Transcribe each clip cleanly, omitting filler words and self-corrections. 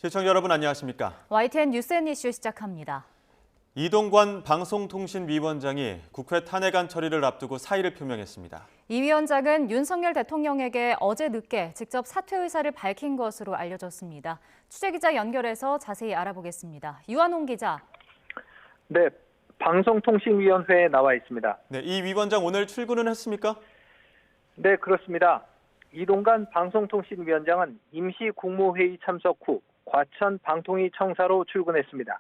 시청자 여러분 안녕하십니까? YTN 뉴스앤이슈 시작합니다. 이동관 방송통신위원장이 국회 탄핵안 처리를 앞두고 사의를 표명했습니다. 이 위원장은 윤석열 대통령에게 어제 늦게 직접 사퇴 의사를 밝힌 것으로 알려졌습니다. 취재기자 연결해서 자세히 알아보겠습니다. 유한홍 기자. 네, 방송통신위원회에 나와 있습니다. 네, 이 위원장 오늘 출근은 했습니까? 네, 그렇습니다. 이동관 방송통신위원장은 임시 국무회의 참석 후 과천 방통위 청사로 출근했습니다.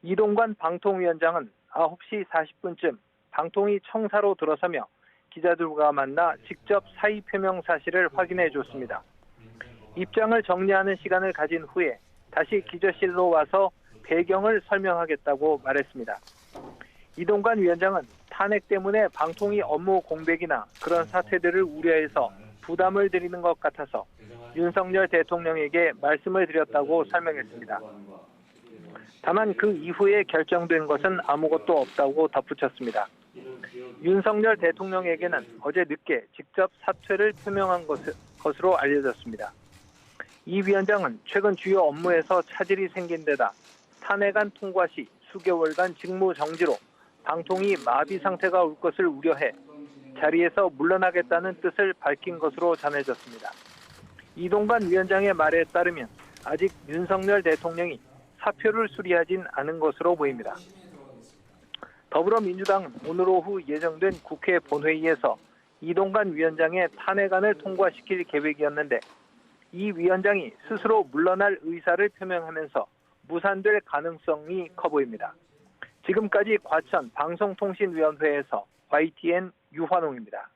이동관 방통위원장은 9시 40분쯤 방통위 청사로 들어서며 기자들과 만나 직접 사의 표명 사실을 확인해 줬습니다. 입장을 정리하는 시간을 가진 후에 다시 기자실로 와서 배경을 설명하겠다고 말했습니다. 이동관 위원장은 탄핵 때문에 방통위 업무 공백이나 그런 사태들을 우려해서 부담을 드리는 것 같아서 윤석열 대통령에게 말씀을 드렸다고 설명했습니다. 다만 그 이후에 결정된 것은 아무것도 없다고 덧붙였습니다. 윤석열 대통령에게는 어제 늦게 직접 사퇴를 표명한 것으로 알려졌습니다. 이 위원장은 최근 주요 업무에서 차질이 생긴 데다 탄핵안 통과 시 수개월간 직무 정지로 방통위 마비 상태가 올 것을 우려해 자리에서 물러나겠다는 뜻을 밝힌 것으로 전해졌습니다. 이동관 위원장의 말에 따르면 아직 윤석열 대통령이 사표를 수리하진 않은 것으로 보입니다. 더불어민주당은 오늘 오후 예정된 국회 본회의에서 이동관 위원장의 탄핵안을 통과시킬 계획이었는데 이 위원장이 스스로 물러날 의사를 표명하면서 무산될 가능성이 커 보입니다. 지금까지 과천 방송통신위원회에서 YTN 유환홍입니다.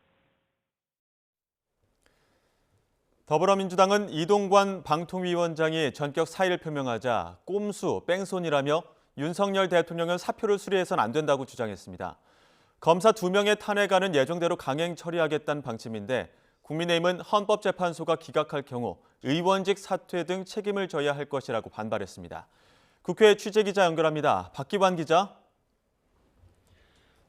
더불어민주당은 이동관 방통위원장이 전격 사의를 표명하자 꼼수, 뺑소니라며 윤석열 대통령은 사표를 수리해서는 안 된다고 주장했습니다. 검사 2명의 탄핵안은 예정대로 강행 처리하겠다는 방침인데 국민의힘은 헌법재판소가 기각할 경우 의원직 사퇴 등 책임을 져야 할 것이라고 반발했습니다. 국회 취재기자 연결합니다. 박기환 기자.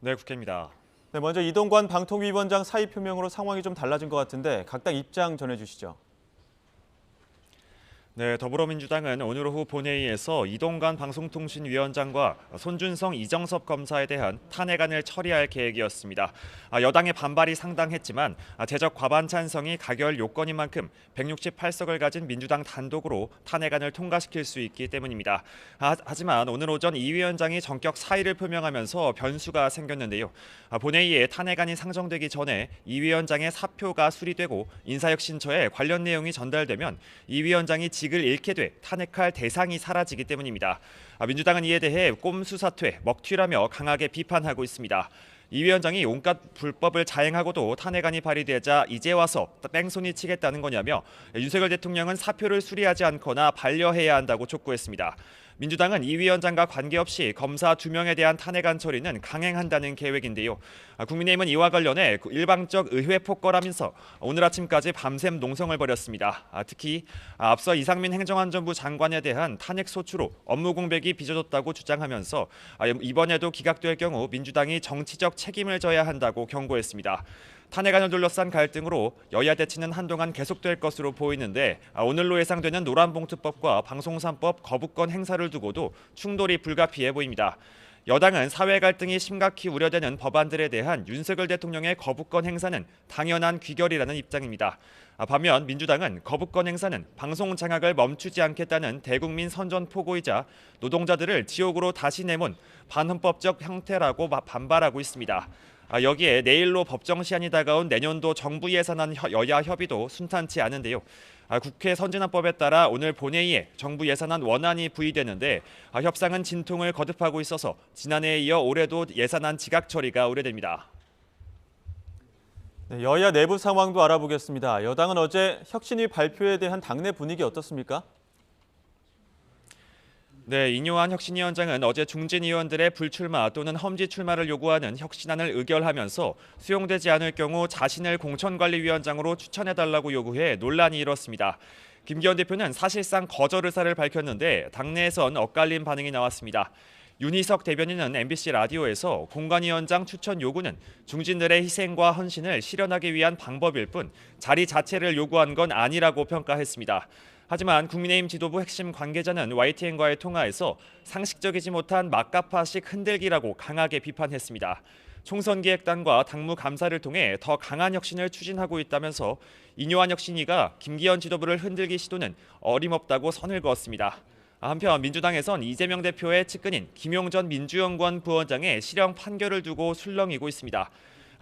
네, 국회입니다. 네, 먼저 이동관 방통위원장 사의 표명으로 상황이 좀 달라진 것 같은데 각당 입장 전해주시죠. 네, 더불어민주당은 오늘 오후 본회의에서 이동관 방송통신위원장과 손준성, 이정섭 검사에 대한 탄핵안을 처리할 계획이었습니다. 여당의 반발이 상당했지만 제적 과반 찬성이 가결 요건인 만큼 168석을 가진 민주당 단독으로 탄핵안을 통과시킬 수 있기 때문입니다. 하지만 오늘 오전 이 위원장이 전격 사의를 표명하면서 변수가 생겼는데요. 본회의에 탄핵안이 상정되기 전에 이 위원장의 사표가 수리되고 인사혁신처에 관련 내용이 전달되면 이 위원장이 직을 잃게 돼 탄핵할 대상이 사라지기 때문입니다. 민주당은 이에 대해 꼼수 사퇴, 먹튀라며 강하게 비판하고 있습니다. 이 위원장이 온갖 불법을 자행하고도 탄핵안이 발의되자 이제 와서 뺑소니 치겠다는 거냐며 윤석열 대통령은 사표를 수리하지 않거나 반려해야 한다고 촉구했습니다. 민주당은 이 위원장과 관계없이 검사 2명에 대한 탄핵안 처리는 강행한다는 계획인데요. 국민의힘은 이와 관련해 일방적 의회 폭거라면서 오늘 아침까지 밤샘 농성을 벌였습니다. 특히 앞서 이상민 행정안전부 장관에 대한 탄핵 소추로 업무 공백이 빚어졌다고 주장하면서 이번에도 기각될 경우 민주당이 정치적 책임을 져야 한다고 경고했습니다. 탄핵안을 둘러싼 갈등으로 여야 대치는 한동안 계속될 것으로 보이는데 오늘로 예상되는 노란봉투법과 방송3법 거부권 행사를 두고도 충돌이 불가피해 보입니다. 여당은 사회 갈등이 심각히 우려되는 법안들에 대한 윤석열 대통령의 거부권 행사는 당연한 귀결이라는 입장입니다. 반면 민주당은 거부권 행사는 방송 장악을 멈추지 않겠다는 대국민 선전포고이자 노동자들을 지옥으로 다시 내몬 반헌법적 형태라고 반발하고 있습니다. 여기에 내일로 법정 시한이 다가온 내년도 정부 예산안 여야 협의도 순탄치 않은데요. 국회 선진화법에 따라 오늘 본회의에 정부 예산안 원안이 부의되는데 협상은 진통을 거듭하고 있어서 지난해에 이어 올해도 예산안 지각 처리가 우려됩니다. 네, 여야 내부 상황도 알아보겠습니다. 여당은 어제 혁신위 발표에 대한 당내 분위기 어떻습니까? 네, 인요한 혁신위원장은 어제 중진 의원들의 불출마 또는 험지 출마를 요구하는 혁신안을 의결하면서 수용되지 않을 경우 자신을 공천관리위원장으로 추천해달라고 요구해 논란이 일었습니다. 김기현 대표는 사실상 거절 의사를 밝혔는데 당내에선 엇갈린 반응이 나왔습니다. 윤희석 대변인은 MBC 라디오에서 공관위원장 추천 요구는 중진들의 희생과 헌신을 실현하기 위한 방법일 뿐 자리 자체를 요구한 건 아니라고 평가했습니다. 하지만 국민의힘 지도부 핵심 관계자는 YTN과의 통화에서 상식적이지 못한 막가파식 흔들기라고 강하게 비판했습니다. 총선 기획단과 당무 감사를 통해 더 강한 혁신을 추진하고 있다면서 인요한 혁신위가 김기현 지도부를 흔들기 시도는 어림없다고 선을 그었습니다. 한편 민주당에선 이재명 대표의 측근인 김용전 민주연구원 부원장의 실형 판결을 두고 술렁이고 있습니다.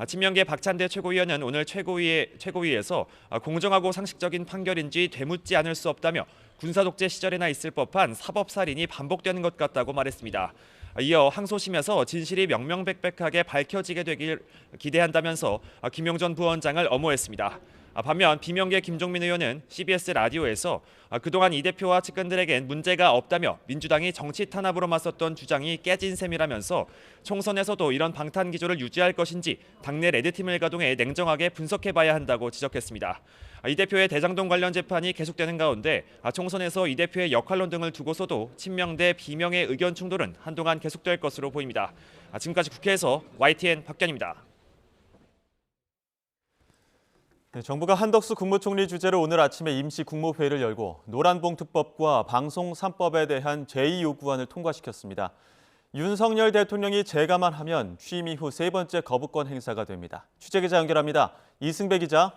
친명계 박찬대 최고위원은 오늘 최고위에서 공정하고 상식적인 판결인지 되묻지 않을 수 없다며 군사독재 시절에나 있을 법한 사법살인이 반복되는 것 같다고 말했습니다. 이어 항소심에서 진실이 명명백백하게 밝혀지게 되길 기대한다면서 김용전 부원장을 엄호했습니다. 반면 비명계 김종민 의원은 CBS 라디오에서 그동안 이 대표와 측근들에겐 문제가 없다며 민주당이 정치 탄압으로 맞섰던 주장이 깨진 셈이라면서 총선에서도 이런 방탄 기조를 유지할 것인지 당내 레드팀을 가동해 냉정하게 분석해봐야 한다고 지적했습니다. 이 대표의 대장동 관련 재판이 계속되는 가운데 총선에서 이 대표의 역할론 등을 두고서도 친명 대 비명의 의견 충돌은 한동안 계속될 것으로 보입니다. 지금까지 국회에서 YTN 박견입니다. 네, 정부가 한덕수 국무총리 주재로 오늘 아침에 임시 국무회의를 열고 노란봉투법과 방송 3법에 대한 제2요구안을 통과시켰습니다. 윤석열 대통령이 재가만 하면 취임 이후 세 번째 거부권 행사가 됩니다. 취재기자 연결합니다. 이승배 기자.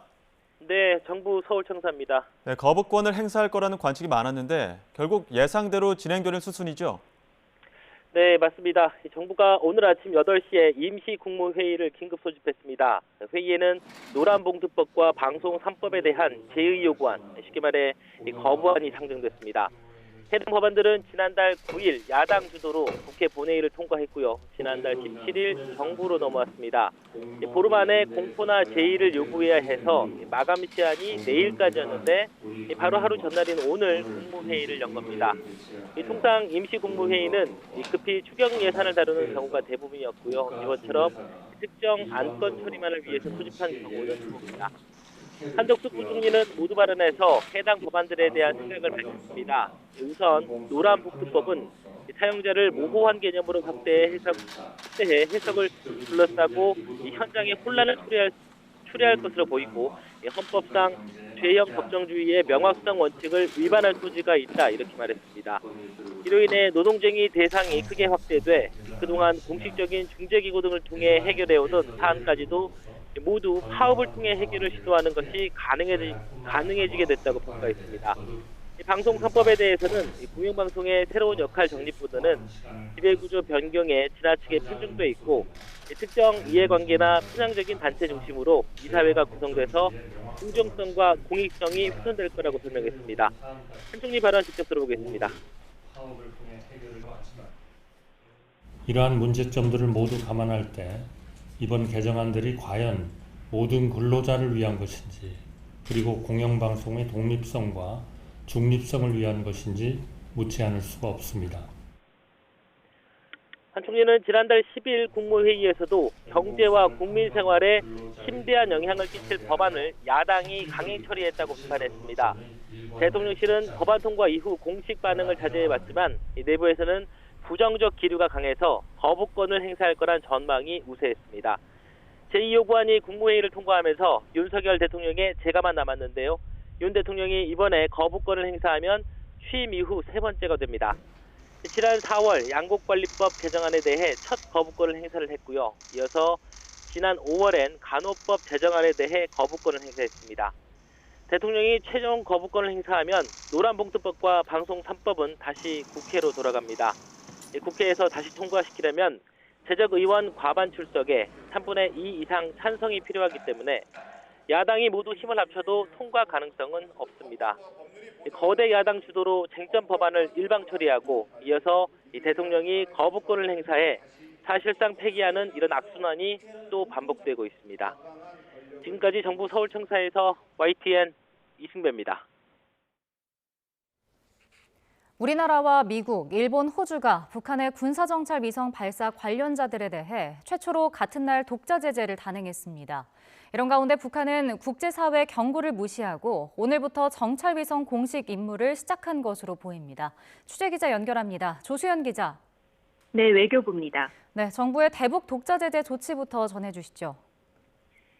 네, 정부 서울청사입니다. 네, 거부권을 행사할 거라는 관측이 많았는데 결국 예상대로 진행되는 수순이죠? 네, 맞습니다. 정부가 오늘 아침 8시에 임시 국무회의를 긴급 소집했습니다. 회의에는 노란봉투법과 방송 3법에 대한 제의 요구안, 쉽게 말해 거부안이 상정됐습니다. 해당 법안들은 지난달 9일 야당 주도로 국회 본회의를 통과했고요. 지난달 17일 정부로 넘어왔습니다. 보름 안에 공포나 제의를 요구해야 해서 마감 시한이 내일까지였는데 바로 하루 전날인 오늘 국무회의를 연 겁니다. 통상 임시 국무회의는 급히 추경 예산을 다루는 경우가 대부분이었고요. 이번처럼 특정 안건 처리만을 위해서 소집한 경우는 드뭅니다. 한덕수 부총리는 모두 발언에서 해당 법안들에 대한 생각을 밝혔습니다. 우선 노란봉투법은 사용자를 모호한 개념으로 확대해 해석을 둘러싸고 현장에 혼란을 초래할 것으로 보이고 헌법상 죄형 법정주의의 명확성 원칙을 위반할 소지가 있다 이렇게 말했습니다. 이로 인해 노동쟁의 대상이 크게 확대돼 그동안 공식적인 중재기구 등을 통해 해결해오던 사안까지도 모두 파업을 통해 해결을 시도하는 것이 가능해지게 됐다고 평가했습니다. 방송 3법에 대해서는 공영방송의 새로운 역할 정립보다는 지배구조 변경에 지나치게 편중돼 있고 특정 이해관계나 편향적인 단체 중심으로 이 사회가 구성돼서 공정성과 공익성이 훼손될 거라고 설명했습니다. 한 총리 발언 직접 들어보겠습니다. 이러한 문제점들을 모두 감안할 때 이번 개정안들이 과연 모든 근로자를 위한 것인지 그리고 공영방송의 독립성과 중립성을 위한 것인지 묻지 않을 수가 없습니다. 한 총리는 지난달 10일 국무회의에서도 경제와 국민 생활에 심대한 영향을 끼칠 법안을 야당이 강행 처리했다고 비판했습니다. 대통령실은 법안 통과 이후 공식 반응을 자제해봤지만 내부에서는 부정적 기류가 강해서 거부권을 행사할 거란 전망이 우세했습니다. 제2요구안이 국무회의를 통과하면서 윤석열 대통령의 재가만 남았는데요. 윤 대통령이 이번에 거부권을 행사하면 취임 이후 세 번째가 됩니다. 지난 4월 양곡관리법 개정안에 대해 첫 거부권을 행사를 했고요. 이어서 지난 5월엔 간호법 제정안에 대해 거부권을 행사했습니다. 대통령이 최종 거부권을 행사하면 노란봉투법과 방송 3법은 다시 국회로 돌아갑니다. 국회에서 다시 통과시키려면 재적 의원 과반 출석에 3분의 2 이상 찬성이 필요하기 때문에 야당이 모두 힘을 합쳐도 통과 가능성은 없습니다. 거대 야당 주도로 쟁점 법안을 일방 처리하고 이어서 대통령이 거부권을 행사해 사실상 폐기하는 이런 악순환이 또 반복되고 있습니다. 지금까지 정부 서울청사에서 YTN 이승배입니다. 우리나라와 미국, 일본, 호주가 북한의 군사정찰 위성 발사 관련자들에 대해 최초로 같은 날 독자 제재를 단행했습니다. 이런 가운데 북한은 국제사회 경고를 무시하고 오늘부터 정찰 위성 공식 임무를 시작한 것으로 보입니다. 취재기자 연결합니다. 조수연 기자. 네, 외교부입니다. 네, 정부의 대북 독자 제재 조치부터 전해주시죠.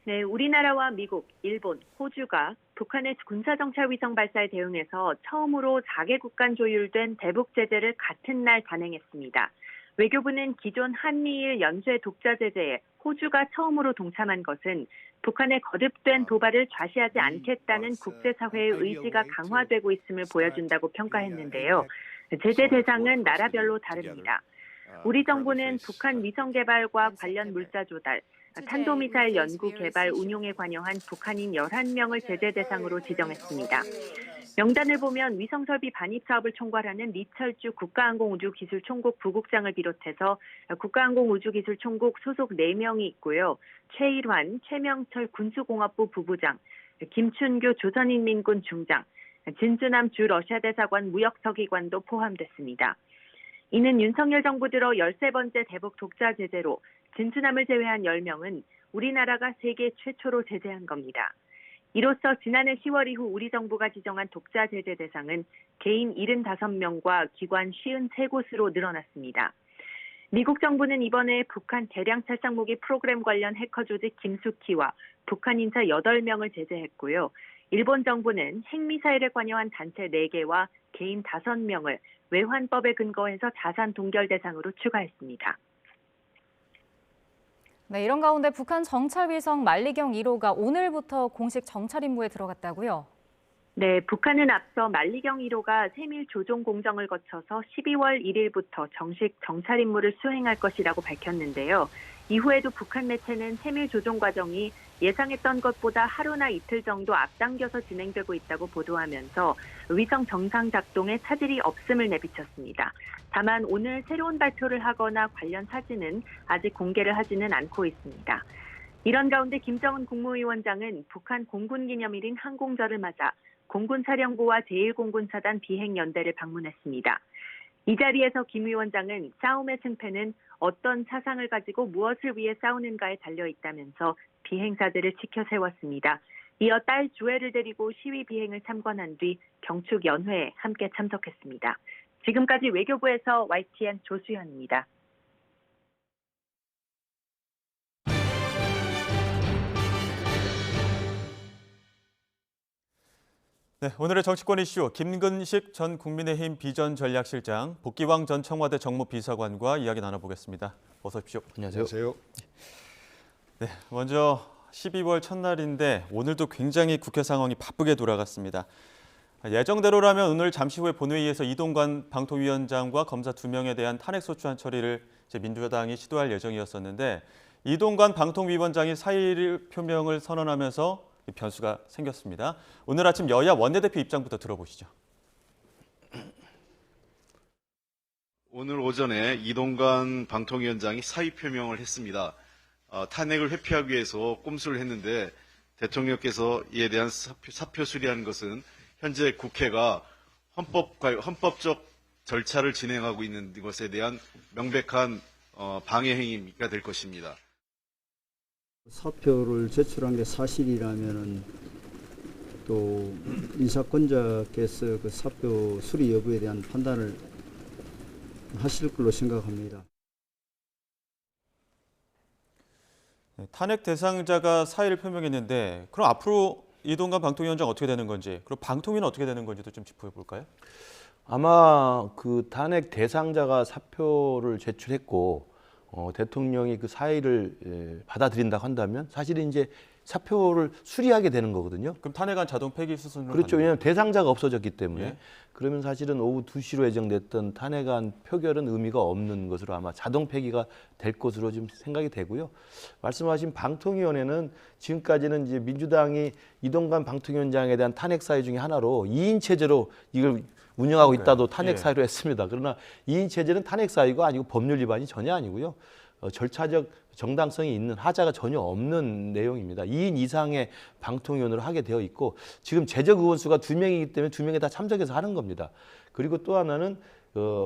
네, 우리나라와 미국, 일본, 호주가 북한의 군사정찰 위성 발사에 대응해서 처음으로 4개국 간 조율된 대북 제재를 같은 날 단행했습니다. 외교부는 기존 한미일 연쇄 독자 제재에 호주가 처음으로 동참한 것은 북한의 거듭된 도발을 좌시하지 않겠다는 국제사회의 의지가 강화되고 있음을 보여준다고 평가했는데요. 제재 대상은 나라별로 다릅니다. 우리 정부는 북한 위성 개발과 관련 물자 조달, 탄도미사일 연구 개발 운용에 관여한 북한인 11명을 제재 대상으로 지정했습니다. 명단을 보면 위성설비 반입 사업을 총괄하는 리철주 국가항공우주기술총국 부국장을 비롯해서 국가항공우주기술총국 소속 4명이 있고요. 최일환, 최명철 군수공업부 부부장, 김춘규 조선인민군 중장, 진주남 주 러시아 대사관 무역서기관도 포함됐습니다. 이는 윤석열 정부 들어 13번째 대북 독자 제재로 진주남을 제외한 10명은 우리나라가 세계 최초로 제재한 겁니다. 이로써 지난해 10월 이후 우리 정부가 지정한 독자 제재 대상은 개인 75명과 기관 53곳으로 늘어났습니다. 미국 정부는 이번에 북한 대량 살상무기 프로그램 관련 해커 조직 김숙희와 북한 인사 8명을 제재했고요. 일본 정부는 핵미사일에 관여한 단체 4개와 개인 5명을 외환법에 근거해서 자산 동결 대상으로 추가했습니다. 네, 이런 가운데 북한 정찰위성 만리경 1호가 오늘부터 공식 정찰 임무에 들어갔다고요? 네, 북한은 앞서 만리경 1호가 세밀 조종 공정을 거쳐서 12월 1일부터 정식 정찰 임무를 수행할 것이라고 밝혔는데요. 이후에도 북한 매체는 세밀 조종 과정이 예상했던 것보다 하루나 이틀 정도 앞당겨서 진행되고 있다고 보도하면서 위성 정상 작동에 차질이 없음을 내비쳤습니다. 다만 오늘 새로운 발표를 하거나 관련 사진은 아직 공개를 하지는 않고 있습니다. 이런 가운데 김정은 국무위원장은 북한 공군기념일인 항공절을 맞아 공군사령부와 제1공군사단 비행연대를 방문했습니다. 이 자리에서 김 위원장은 싸움의 승패는 어떤 사상을 가지고 무엇을 위해 싸우는가에 달려있다면서 비행사들을 지켜 세웠습니다. 이어 딸 주애를 데리고 시위 비행을 참관한 뒤 경축 연회에 함께 참석했습니다. 지금까지 외교부에서 YTN 조수현입니다. 네, 오늘의 정치권 이슈 김근식 전 국민의힘 비전전략실장, 복기왕 전 청와대 정무비서관과 이야기 나눠보겠습니다. 어서 오십시오. 안녕하세요. 네, 먼저 12월 첫날인데 오늘도 굉장히 국회 상황이 바쁘게 돌아갔습니다. 예정대로라면 오늘 잠시 후에 본회의에서 이동관 방통위원장과 검사 2명에 대한 탄핵소추안 처리를 민주당이 시도할 예정이었었는데 이동관 방통위원장이 사의 표명을 선언하면서 변수가 생겼습니다. 오늘 아침 여야 원내대표 입장부터 들어보시죠. 오늘 오전에 이동관 방통위원장이 사의 표명을 했습니다. 탄핵을 회피하기 위해서 꼼수를 했는데 대통령께서 이에 대한 사표 수리하는 것은 현재 국회가 헌법적 절차를 진행하고 있는 것에 대한 명백한 방해 행위가 될 것입니다. 사표를 제출한 게 사실이라면은 또 인사권자께서 그 사표 수리 여부에 대한 판단을 하실 걸로 생각합니다. 탄핵 대상자가 사의를 표명했는데 그럼 앞으로 이동관 방통위원장 어떻게 되는 건지, 그리고 방통위는 어떻게 되는 건지도 좀 짚어볼까요? 아마 그 탄핵 대상자가 사표를 제출했고 대통령이 그 사의를 받아들인다고 한다면 사실은 이제 사표를 수리하게 되는 거거든요. 그럼 탄핵안 자동 폐기 수순으로 그렇죠. 왜냐하면 대상자가 없어졌기 때문에. 예. 그러면 사실은 오후 2시로 예정됐던 탄핵안 표결은 의미가 없는 것으로 아마 자동 폐기가 될 것으로 좀 생각이 되고요. 말씀하신 방통위원회는 지금까지는 이제 민주당이 이동관 방통위원장에 대한 탄핵 사유 중에 하나로 2인 체제로 이걸 운영하고 있다도 탄핵 사유로 했습니다. 그러나 2인 체제는 탄핵 사유가 아니고 법률 위반이 전혀 아니고요. 절차적 정당성이 있는 하자가 전혀 없는 내용입니다. 2인 이상의 방통위원으로 하게 되어 있고 지금 제적 의원 수가 2명이기 때문에 2명이 다 참석해서 하는 겁니다. 그리고 또 하나는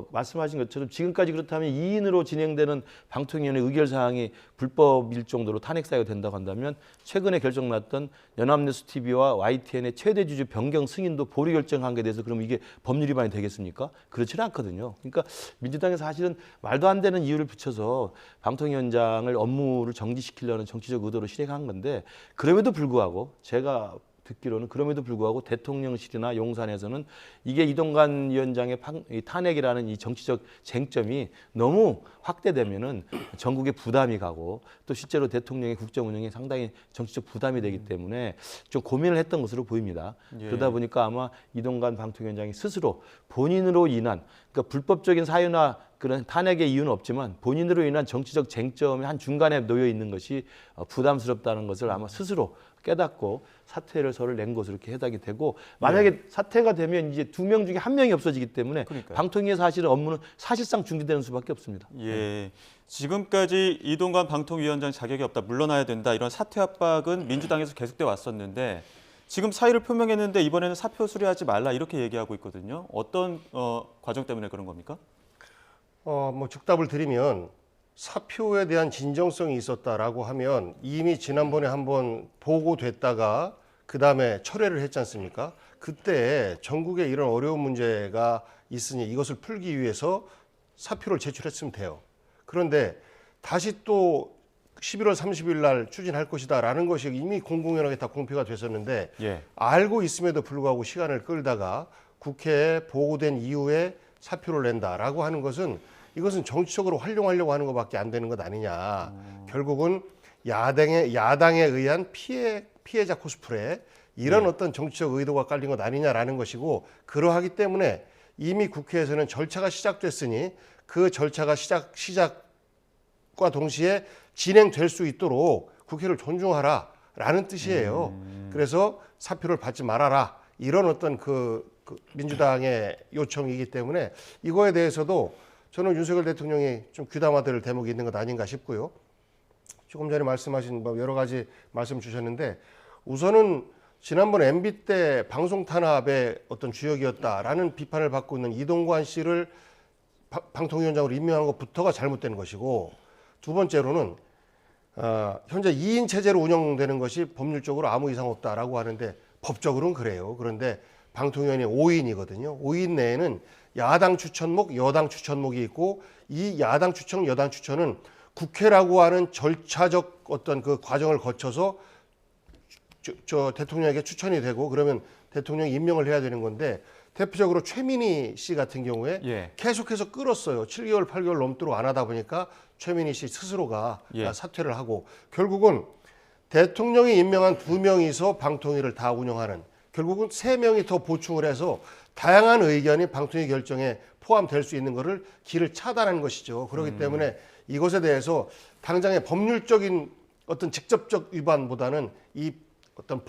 말씀하신 것처럼 지금까지 그렇다면 2인으로 진행되는 방통위원회 의결사항이 불법일 정도로 탄핵 사유가 된다고 한다면 최근에 결정 났던 연합뉴스 TV와 YTN의 최대 주주 변경 승인도 보류 결정한 게 대해서 그럼 이게 법률 위반이 되겠습니까? 그렇지는 않거든요. 그러니까 민주당이 사실은 말도 안 되는 이유를 붙여서 방통위원장을 업무를 정지시키려는 정치적 의도로 실행한 건데 그럼에도 불구하고 제가 듣기로는 그럼에도 불구하고 대통령실이나 용산에서는 이게 이동관 위원장의 탄핵이라는 이 정치적 쟁점이 너무 확대되면은 전국에 부담이 가고 또 실제로 대통령의 국정 운영에 상당히 정치적 부담이 되기 때문에 좀 고민을 했던 것으로 보입니다. 예. 그러다 보니까 아마 이동관 방통위원장이 스스로 본인으로 인한 그러니까 불법적인 사유나 그런 탄핵의 이유는 없지만 본인으로 인한 정치적 쟁점이 한 중간에 놓여 있는 것이 부담스럽다는 것을 아마 스스로 깨닫고 사퇴를 서를 낸 것으로 이렇게 해당이 되고 만약에 사퇴가 되면 이제 2명 중에 1명이 없어지기 때문에 그러니까요. 방통위의 사실은 업무는 사실상 중지되는 수밖에 없습니다. 예. 지금까지 이동관 방통위원장 자격이 없다, 물러나야 된다 이런 사퇴 압박은 민주당에서 계속돼 왔었는데 지금 사의를 표명했는데 이번에는 사표 수리하지 말라 이렇게 얘기하고 있거든요. 어떤 과정 때문에 그런 겁니까? 뭐 즉답을 드리면 사표에 대한 진정성이 있었다라고 하면 이미 지난번에 한번 보고됐다가 그다음에 철회를 했지 않습니까? 그때 전국에 이런 어려운 문제가 있으니 이것을 풀기 위해서 사표를 제출했으면 돼요. 그런데 다시 또 11월 30일 날 추진할 것이다라는 것이 이미 공공연하게 다 공표가 됐었는데 예. 알고 있음에도 불구하고 시간을 끌다가 국회에 보고된 이후에 사표를 낸다라고 하는 것은 이것은 정치적으로 활용하려고 하는 것밖에 안 되는 것 아니냐. 결국은 야당에 의한 피해자 코스프레 이런 어떤 정치적 의도가 깔린 것 아니냐라는 것이고 그러하기 때문에 이미 국회에서는 절차가 시작됐으니 그 절차가 시작과 동시에 진행될 수 있도록 국회를 존중하라라는 뜻이에요. 그래서 사표를 받지 말아라 이런 어떤 그 민주당의 요청이기 때문에 이거에 대해서도 저는 윤석열 대통령이 좀 귀담아 들을 대목이 있는 것 아닌가 싶고요. 조금 전에 말씀하신 뭐 여러 가지 말씀 주셨는데 우선은 지난번 MB 때 방송 탄압의 어떤 주역이었다라는 비판을 받고 있는 이동관 씨를 방통위원장으로 임명한 것부터가 잘못된 것이고 두 번째로는 현재 2인 체제로 운영되는 것이 법률적으로 아무 이상 없다라고 하는데 법적으로는 그래요. 그런데 방통위원회 5인이거든요. 5인 내에는 야당 추천목, 여당 추천목이 있고 이 야당 추천, 여당 추천은 국회라고 하는 절차적 어떤 그 과정을 거쳐서 저 대통령에게 추천이 되고 그러면 대통령이 임명을 해야 되는 건데 대표적으로 최민희 씨 같은 경우에 예. 계속해서 끌었어요. 7개월, 8개월 넘도록 안 하다 보니까 최민희 씨 스스로가 예. 사퇴를 하고 결국은 대통령이 임명한 2명이서 방통위를 다 운영하는 결국은 3명이 더 보충을 해서 다양한 의견이 방통위 결정에 포함될 수 있는 것을 길을 차단하는 것이죠. 그렇기 때문에 이것에 대해서 당장의 법률적인 어떤 직접적 위반보다는 이 어떤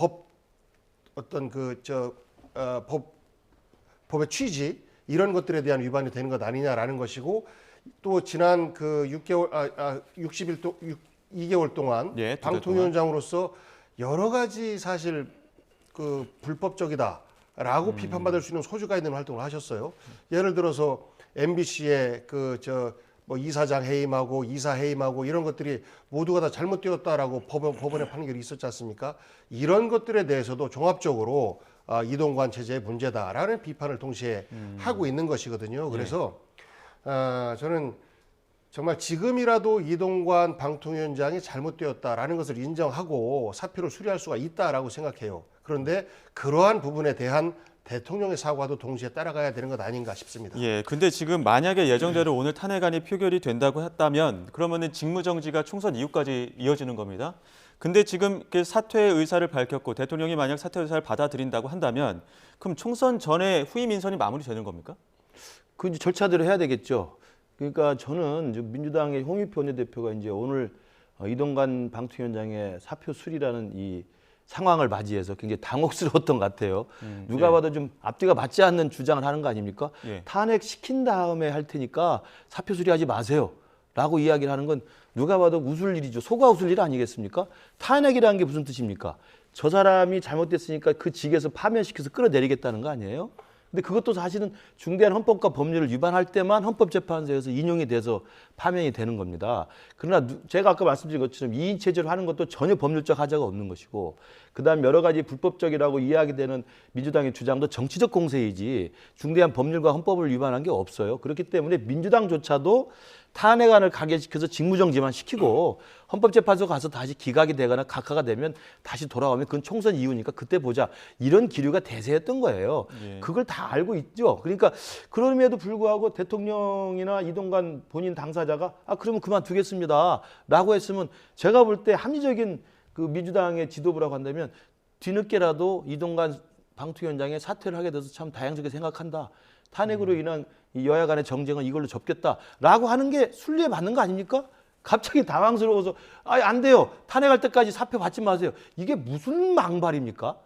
법의 취지 이런 것들에 대한 위반이 되는 것 아니냐라는 것이고 또 지난 그 2개월 동안 예, 방통위원장으로서 여러 가지 사실 그 불법적이다라고 비판받을 수 있는 소지가 있는 활동을 하셨어요. 예를 들어서 MBC의 뭐 이사장 해임하고 이사 해임하고 이런 것들이 모두가 다 잘못되었다라고 법원의 판결이 있었지 않습니까? 이런 것들에 대해서도 종합적으로 이동관 체제의 문제다라는 비판을 동시에 하고 있는 것이거든요. 그래서 저는 정말 지금이라도 이동관 방통위원장이 잘못되었다라는 것을 인정하고 사표를 수리할 수가 있다라고 생각해요. 그런데 그러한 부분에 대한 대통령의 사과도 동시에 따라가야 되는 것 아닌가 싶습니다. 예, 근데 지금 만약에 예정대로 오늘 탄핵안이 표결이 된다고 했다면 그러면은 직무정지가 총선 이후까지 이어지는 겁니다. 근데 지금 사퇴의 의사를 밝혔고 대통령이 만약 사퇴 의사를 받아들인다고 한다면 그럼 총선 전에 후임 인선이 마무리되는 겁니까? 그 이제 절차대로 해야 되겠죠. 그러니까 저는 민주당의 홍익표 원내대표가 이제 오늘 이동관 방통위원장의 사표 수리라는 이 상황을 맞이해서 굉장히 당혹스러웠던 것 같아요. 누가 봐도 좀 앞뒤가 맞지 않는 주장을 하는 거 아닙니까? 예. 탄핵시킨 다음에 할 테니까 사표 수리하지 마세요. 라고 이야기를 하는 건 누가 봐도 웃을 일이죠. 속아 웃을 일 아니겠습니까? 탄핵이라는 게 무슨 뜻입니까? 저 사람이 잘못됐으니까 그 직에서 파면시켜서 끌어내리겠다는 거 아니에요? 근데 그것도 사실은 중대한 헌법과 법률을 위반할 때만 헌법재판소에서 인용이 돼서 파면이 되는 겁니다. 그러나 제가 아까 말씀드린 것처럼 2인 체제로 하는 것도 전혀 법률적 하자가 없는 것이고, 그다음 여러 가지 불법적이라고 이해하게 되는 민주당의 주장도 정치적 공세이지 중대한 법률과 헌법을 위반한 게 없어요. 그렇기 때문에 민주당조차도 탄핵안을 가결시켜서 직무정지만 시키고 헌법재판소 가서 다시 기각이 되거나 각하가 되면 다시 돌아오면 그건 총선 이후니까 그때 보자, 이런 기류가 대세였던 거예요. 예. 그걸 다 알고 있죠. 그러니까 그럼에도 불구하고 대통령이나 이동관 본인 당사자가 그러면 그만두겠습니다 라고 했으면, 제가 볼 때 합리적인 그 민주당의 지도부라고 한다면 뒤늦게라도 이동관 방통위원장의 사퇴를 하게 돼서 참 다행스럽게 생각한다. 탄핵으로 인한 이 여야 간의 정쟁은 이걸로 접겠다라고 하는 게 순리에 맞는 거 아닙니까? 갑자기 당황스러워서 안 돼요, 탄핵할 때까지 사표 받지 마세요. 이게 무슨 망발입니까?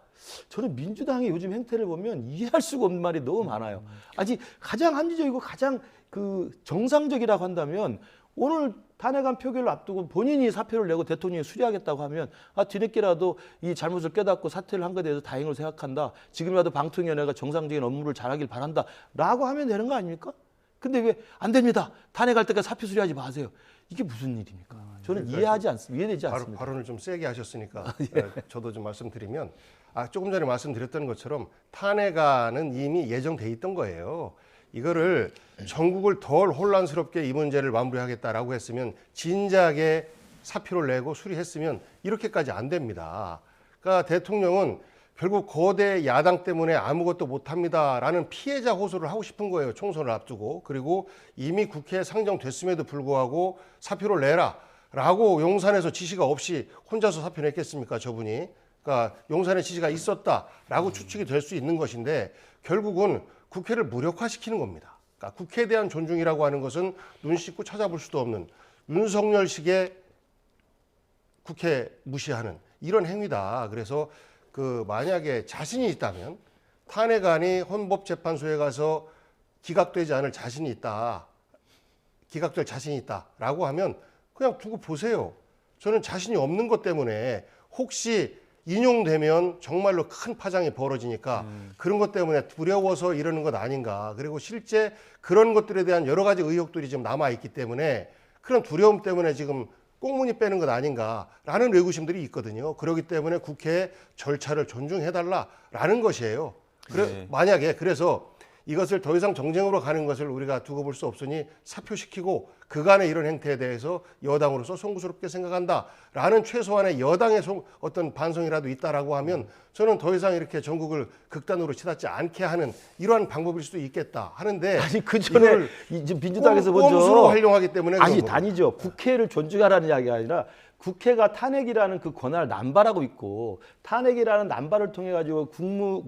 저는 민주당의 요즘 행태를 보면 이해할 수가 없는 말이 너무 많아요. 아직 가장 합리적이고 가장 그 정상적이라고 한다면, 오늘 탄핵안 표결을 앞두고 본인이 사표를 내고 대통령이 수리하겠다고 하면 뒤늦게라도 이 잘못을 깨닫고 사퇴를 한 것에 대해서 다행으로 생각한다. 지금이라도 방통위원회가 정상적인 업무를 잘하길 바란다 라고 하면 되는 거 아닙니까? 근데 왜 안 됩니다, 탄핵할 때까지 사표 수리하지 마세요. 이게 무슨 일입니까? 저는 이해하지 않습니다. 이해되지 않습니다. 발언을 좀 세게 하셨으니까 예. 저도 좀 말씀드리면, 조금 전에 말씀드렸던 것처럼 탄핵안은 이미 예정돼 있던 거예요. 이거를 전국을 덜 혼란스럽게 이 문제를 마무리하겠다라고 했으면 진작에 사표를 내고 수리했으면 이렇게까지 안 됩니다. 그러니까 대통령은 결국 거대 야당 때문에 아무것도 못합니다라는 피해자 호소를 하고 싶은 거예요. 총선을 앞두고. 그리고 이미 국회에 상정됐음에도 불구하고 사표를 내라라고 용산에서 지시가 없이 혼자서 사표 냈겠습니까, 저분이. 그러니까 용산에 지시가 있었다라고 추측이 될 수 있는 것인데, 결국은 국회를 무력화시키는 겁니다. 그러니까 국회에 대한 존중이라고 하는 것은 눈 씻고 찾아볼 수도 없는 윤석열식의 국회 무시하는 이런 행위다. 그래서 만약에 자신이 있다면 탄핵안이 헌법재판소에 가서 기각되지 않을 자신이 있다, 기각될 자신이 있다라고 하면 그냥 두고 보세요. 저는 자신이 없는 것 때문에 혹시 인용되면 정말로 큰 파장이 벌어지니까 그런 것 때문에 두려워서 이러는 것 아닌가. 그리고 실제 그런 것들에 대한 여러 가지 의혹들이 지금 남아있기 때문에 그런 두려움 때문에 지금 꽁무니 빼는 것 아닌가라는 의구심들이 있거든요. 그렇기 때문에 국회의 절차를 존중해달라라는 것이에요. 만약에 그래서 이것을 더 이상 정쟁으로 가는 것을 우리가 두고 볼 수 없으니 사표시키고 그간의 이런 행태에 대해서 여당으로서 송구스럽게 생각한다라는 최소한의 여당의 어떤 반성이라도 있다라고 하면 저는 더 이상 이렇게 전국을 극단으로 치닫지 않게 하는 이러한 방법일 수도 있겠다 하는데, 아니 그 전에 이제 민주당에서 먼저 꼼수로 활용하기 때문에 아니죠. 국회를 존중하라는 이야기가 아니라 국회가 탄핵이라는 그 권한을 남발하고 있고, 탄핵이라는 남발을 통해 가지고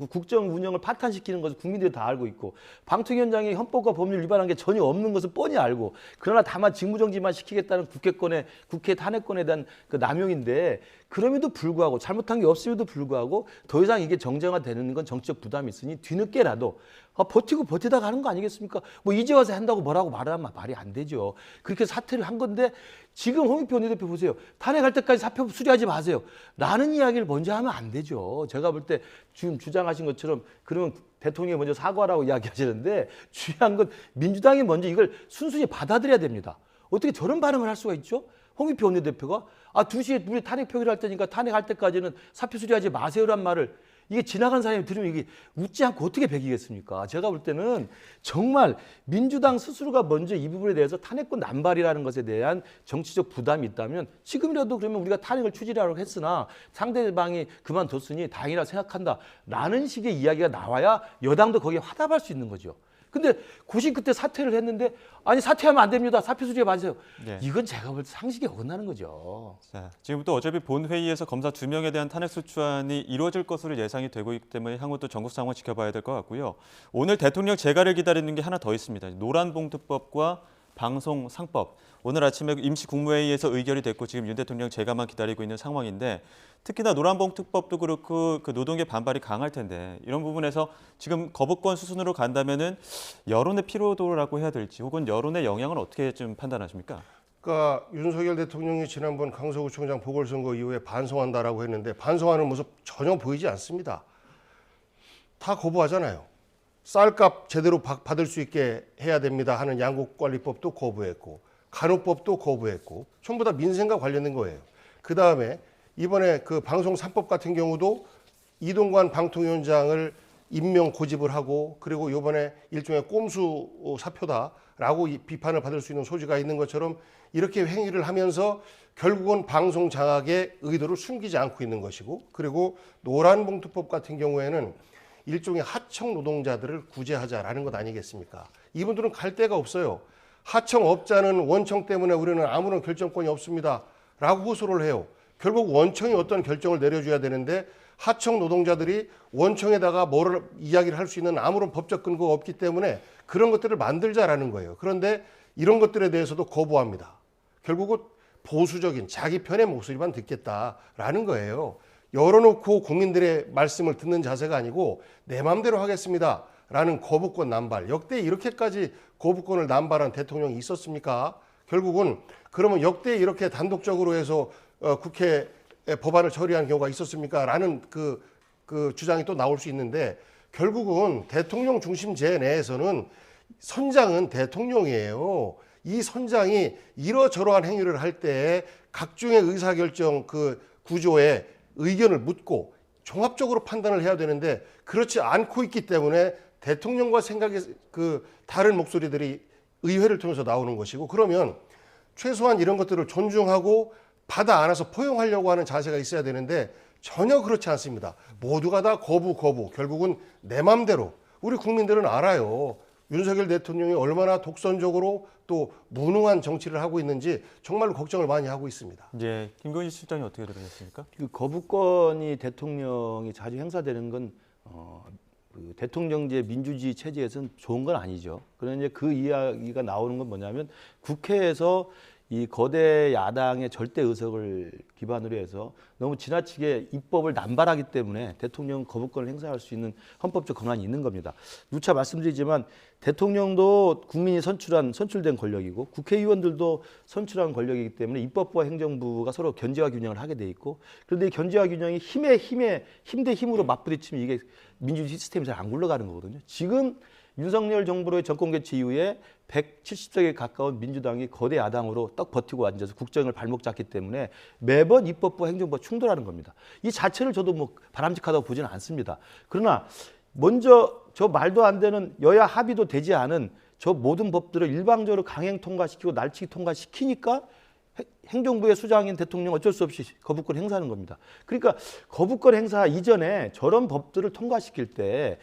국정 운영을 파탄시키는 것을 국민들이 다 알고 있고, 방통위원장이 헌법과 법률 위반한 게 전혀 없는 것을 뻔히 알고, 그러나 다만 직무정지만 시키겠다는 국회 탄핵권에 대한 그 남용인데, 그럼에도 불구하고 잘못한 게 없음에도 불구하고 더 이상 이게 정쟁화되는 건 정치적 부담이 있으니 뒤늦게라도 버티고 버티다 가는 거 아니겠습니까? 뭐 이제 와서 한다고 뭐라고 말하면 말이 안 되죠. 그렇게 사퇴를 한 건데, 지금 홍익표 원내대표 보세요. 탄핵할 때까지 사표 수리하지 마세요 라는 이야기를 먼저 하면 안 되죠. 제가 볼 때 지금 주장하신 것처럼 그러면 대통령이 먼저 사과라고 이야기하시는데, 중요한 건 민주당이 먼저 이걸 순순히 받아들여야 됩니다. 어떻게 저런 반응을 할 수가 있죠? 홍익표 원내대표가 2시에 우리 탄핵 표결할 테니까 탄핵할 때까지는 사표 수리하지 마세요란 말을, 이게 지나간 사람이 들으면 이게 웃지 않고 어떻게 배기겠습니까? 제가 볼 때는 정말 민주당 스스로가 먼저 이 부분에 대해서 탄핵권 남발이라는 것에 대한 정치적 부담이 있다면 지금이라도 그러면 우리가 탄핵을 추진하려고 했으나 상대방이 그만뒀으니 다행이라 생각한다라는 식의 이야기가 나와야 여당도 거기에 화답할 수 있는 거죠. 근데 고심 끝에 사퇴를 했는데, 아니 사퇴하면 안 됩니다, 사표 수리해 마세요. 네. 이건 제가 볼 때 상식에 어긋나는 거죠. 자, 지금부터 어차피 본회의에서 검사 2명에 대한 탄핵소추안이 이루어질 것으로 예상이 되고 있기 때문에 향후 또 전국 상황 지켜봐야 될 것 같고요. 오늘 대통령 재가를 기다리는 게 하나 더 있습니다. 노란봉투법과 방송상법. 오늘 아침에 임시국무회의에서 의결이 됐고 지금 윤 대통령 재가만 기다리고 있는 상황인데, 특히나 노란봉투법도 그렇고 그 노동계 반발이 강할 텐데, 이런 부분에서 지금 거부권 수순으로 간다면은 여론의 피로도라고 해야 될지, 혹은 여론의 영향을 어떻게 좀 판단하십니까? 그러니까 윤석열 대통령이 지난번 강서구청장 보궐선거 이후에 반성한다라고 했는데 반성하는 모습 전혀 보이지 않습니다. 다 거부하잖아요. 쌀값 제대로 받을 수 있게 해야 됩니다 하는 양곡관리법도 거부했고 간호법도 거부했고 전부 다 민생과 관련된 거예요. 그 다음에 이번에 그 방송 3법 같은 경우도 이동관 방통위원장을 임명 고집을 하고 그리고 이번에 일종의 꼼수 사표다라고 비판을 받을 수 있는 소지가 있는 것처럼 이렇게 행위를 하면서 결국은 방송 장악의 의도를 숨기지 않고 있는 것이고 그리고 노란봉투법 같은 경우에는 일종의 하청 노동자들을 구제하자라는 것 아니겠습니까? 이분들은 갈 데가 없어요. 하청업자는 원청 때문에 우리는 아무런 결정권이 없습니다 라고 호소를 해요. 결국 원청이 어떤 결정을 내려줘야 되는데 하청 노동자들이 원청에다가 뭐를 이야기를 할 수 있는 아무런 법적 근거가 없기 때문에 그런 것들을 만들자라는 거예요. 그런데 이런 것들에 대해서도 거부합니다. 결국은 보수적인 자기 편의 목소리만 듣겠다라는 거예요. 열어놓고 국민들의 말씀을 듣는 자세가 아니고 내 마음대로 하겠습니다라는 거부권 남발. 역대 이렇게까지 거부권을 남발한 대통령이 있었습니까? 결국은 그러면 역대 이렇게 단독적으로 해서 국회 법안을 처리한 경우가 있었습니까? 라는 그 주장이 또 나올 수 있는데 결국은 대통령 중심제 내에서는 선장은 대통령이에요. 이 선장이 이러저러한 행위를 할 때 각종의 의사결정 그 구조에 의견을 묻고 종합적으로 판단을 해야 되는데 그렇지 않고 있기 때문에 대통령과 생각이 그 다른 목소리들이 의회를 통해서 나오는 것이고 그러면 최소한 이런 것들을 존중하고 받아 안아서 포용하려고 하는 자세가 있어야 되는데 전혀 그렇지 않습니다. 모두가 다 거부. 결국은 내 맘대로. 우리 국민들은 알아요. 윤석열 대통령이 얼마나 독선적으로 또 무능한 정치를 하고 있는지 정말로 걱정을 많이 하고 있습니다. 예, 김건희 실장이 어떻게 들으셨습니까? 그 거부권이 대통령이 자주 행사되는 건 그 대통령제 민주주의 체제에서는 좋은 건 아니죠. 그런데 그 이야기가 나오는 건 뭐냐면 국회에서 이 거대 야당의 절대 의석을 기반으로 해서 너무 지나치게 입법을 남발하기 때문에 대통령 거부권을 행사할 수 있는 헌법적 권한이 있는 겁니다. 누차 말씀드리지만 대통령도 국민이 선출된 권력이고 국회의원들도 선출한 권력이기 때문에 입법부와 행정부가 서로 견제와 균형을 하게 돼 있고 그런데 이 견제와 균형이 힘 대 힘으로 맞부딪히면 이게 민주주의 시스템이 잘 안 굴러가는 거거든요. 지금 윤석열 정부의 정권 개최 이후에 170석에 가까운 민주당이 거대 야당으로 떡 버티고 앉아서 국정을 발목 잡기 때문에 매번 입법부와 행정부가 충돌하는 겁니다. 이 자체를 저도 뭐 바람직하다고 보지는 않습니다. 그러나 먼저 저 말도 안 되는 여야 합의도 되지 않은 저 모든 법들을 일방적으로 강행 통과시키고 날치기 통과시키니까 행정부의 수장인 대통령 어쩔 수 없이 거부권 행사하는 겁니다. 그러니까 거부권 행사 이전에 저런 법들을 통과시킬 때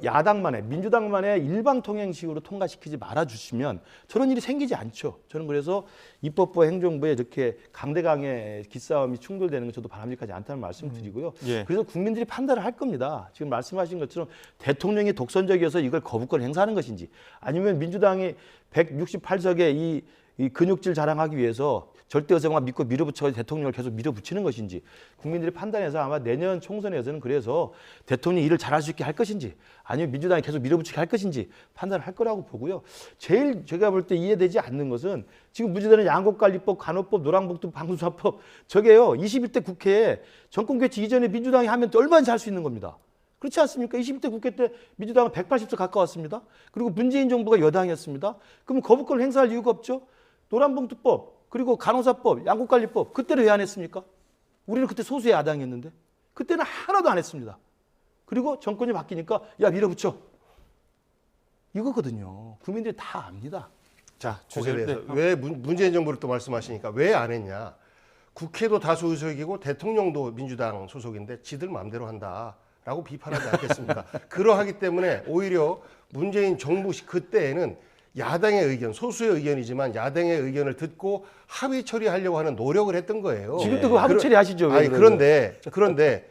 야당만의 민주당만의 일방 통행식으로 통과시키지 말아주시면 저런 일이 생기지 않죠. 저는 그래서 입법부와 행정부에 이렇게 강대강의 기싸움이 충돌되는 건 저도 바람직하지 않다는 말씀을 드리고요. 예. 그래서 국민들이 판단을 할 겁니다. 지금 말씀하신 것처럼 대통령이 독선적이어서 이걸 거부권 행사하는 것인지 아니면 민주당이 168석의 이 근육질 자랑하기 위해서 절대 의석만 믿고 밀어붙여 대통령을 계속 밀어붙이는 것인지 국민들이 판단해서 아마 내년 총선에서는 그래서 대통령이 일을 잘할 수 있게 할 것인지 아니면 민주당이 계속 밀어붙이게 할 것인지 판단을 할 거라고 보고요. 제일 제가 볼 때 이해되지 않는 것은 지금 문제되는 양곡관리법, 간호법, 노란봉투, 방송사법 저게요. 21대 국회에 정권 개최 이전에 민주당이 하면 얼마나 할 수 있는 겁니다. 그렇지 않습니까? 21대 국회 때 민주당은 180석 가까웠습니다. 그리고 문재인 정부가 여당이었습니다. 그럼 거부권을 행사할 이유가 없죠. 노란봉투법 그리고 간호사법, 양곡관리법 그때는 왜 안 했습니까? 우리는 그때 소수의 야당이었는데 그때는 하나도 안 했습니다. 그리고 정권이 바뀌니까 야 밀어붙여 이거거든요. 국민들이 다 압니다. 자, 거기에 대해서 왜 문재인 정부를 또 말씀하시니까 왜 안 했냐? 국회도 다수 의석이고 대통령도 민주당 소속인데 지들 마음대로 한다라고 비판하지 않겠습니까? 그러하기 때문에 오히려 문재인 정부 그때에는 야당의 의견, 소수의 의견이지만 야당의 의견을 듣고 합의 처리하려고 하는 노력을 했던 거예요. 지금도 그 합의 처리하시죠. 아니, 그런데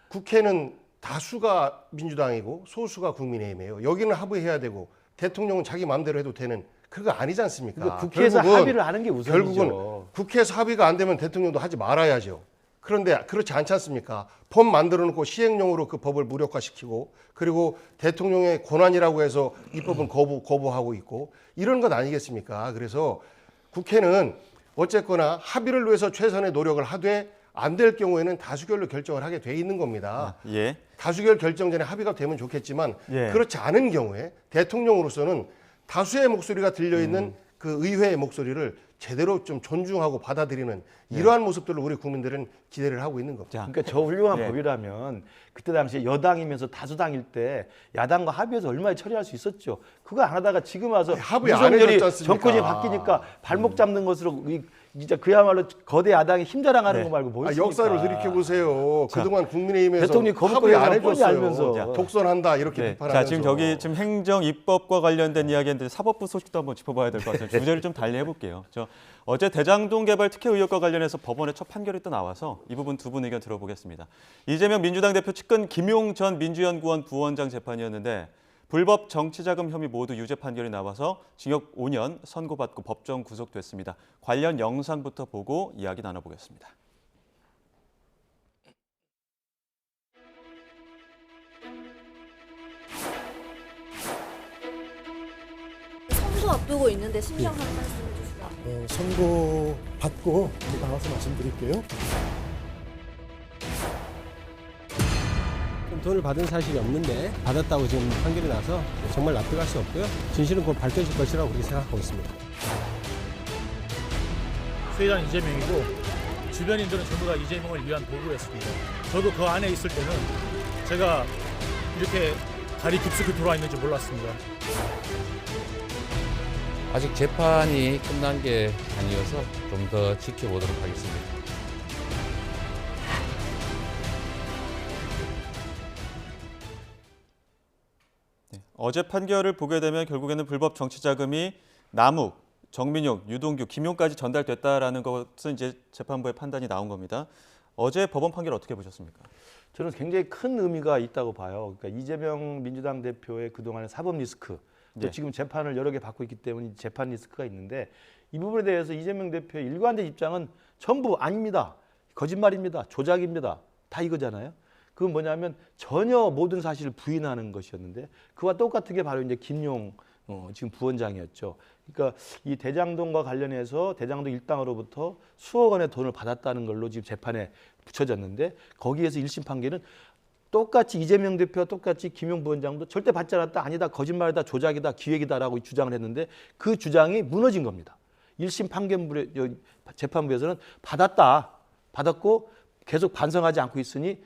국회는 다수가 민주당이고 소수가 국민의힘이에요. 여기는 합의해야 되고 대통령은 자기 마음대로 해도 되는 그거 아니지 않습니까? 그러니까 국회에서 합의를 하는 게 우선이죠. 결국은 국회에서 합의가 안 되면 대통령도 하지 말아야죠. 그런데 그렇지 않지 않습니까? 법 만들어 놓고 시행령으로 그 법을 무력화시키고 그리고 대통령의 권한이라고 해서 이 법은 거부하고 있고 이런 것 아니겠습니까? 그래서 국회는 어쨌거나 합의를 위해서 최선의 노력을 하되 안 될 경우에는 다수결로 결정을 하게 돼 있는 겁니다. 예. 다수결 결정 전에 합의가 되면 좋겠지만 예. 그렇지 않은 경우에 대통령으로서는 다수의 목소리가 들려있는 그 의회의 목소리를 제대로 좀 존중하고 받아들이는 이러한 모습들을 우리 국민들은 기대를 하고 있는 겁니다. 그러니까 저 훌륭한 네. 법이라면 그때 당시에 여당이면서 다수당일 때 야당과 합의해서 얼마나 처리할 수 있었죠. 그거 안 하다가 지금 와서 합의 안 윤석열이 해줬지 않습니까? 정권이 바뀌니까 발목 잡는 것으로 진짜 그야말로 거대 야당이 힘자랑하는 네. 거 말고 뭐 있습니까? 역사를 들이켜 보세요. 그동안 국민의힘에서 대통령이 합의 거부권이 안 뻔히 해줬어요. 알면서. 독선한다 이렇게 네. 비판하면서. 자, 지금 저기 지금 행정 입법과 관련된 이야기인데 사법부 소식도 한번 짚어봐야 될 것 같아요. 주제를 좀 달리 해볼게요. 어제 대장동 개발 특혜 의혹과 관련해서 법원의 첫 판결이 또 나와서 이 부분 두 분 의견 들어보겠습니다. 이재명 민주당 대표 측근 김용 전 민주연구원 부원장 재판이었는데 불법 정치자금 혐의 모두 유죄 판결이 나와서 징역 5년 선고받고 법정 구속됐습니다. 관련 영상부터 보고 이야기 나눠보겠습니다. 선거 앞두고 있는데 심정 한 말씀 해주시면. 선고 받고 나와서 말씀드릴게요. 돈을 받은 사실이 없는데 받았다고 지금 판결이 나서 정말 납득할 수 없고요. 진실은 곧 밝혀질 것이라고 그렇게 생각하고 있습니다. 수혜자는 이재명이고 주변인들은 전부 다 이재명을 위한 도구였습니다. 저도 그 안에 있을 때는 제가 이렇게 다리 깊숙이 들어와 있는지 몰랐습니다. 아직 재판이 끝난 게 아니어서 좀 더 지켜보도록 하겠습니다. 어제 판결을 보게 되면 결국에는 불법 정치자금이 남욱, 정민용, 유동규, 김용까지 전달됐다라는 것은 이제 재판부의 판단이 나온 겁니다. 어제 법원 판결 어떻게 보셨습니까? 저는 굉장히 큰 의미가 있다고 봐요. 그러니까 이재명 민주당 대표의 그동안의 사법 리스크, 또 네. 지금 재판을 여러 개 받고 있기 때문에 재판 리스크가 있는데 이 부분에 대해서 이재명 대표의 일관된 입장은 전부 아닙니다. 거짓말입니다. 조작입니다. 다 이거잖아요. 그건 뭐냐면 전혀 모든 사실을 부인하는 것이었는데 그와 똑같은 게 바로 이제 김용 지금 부원장이었죠. 그러니까 이 대장동과 관련해서 대장동 일당으로부터 수억 원의 돈을 받았다는 걸로 지금 재판에 붙여졌는데 거기에서 1심 판결은 똑같이 이재명 대표와 똑같이 김용 부원장도 절대 받지 않았다, 아니다, 거짓말이다, 조작이다, 기획이다라고 주장을 했는데 그 주장이 무너진 겁니다. 1심 판결 재판부에서는 받았고 계속 반성하지 않고 있으니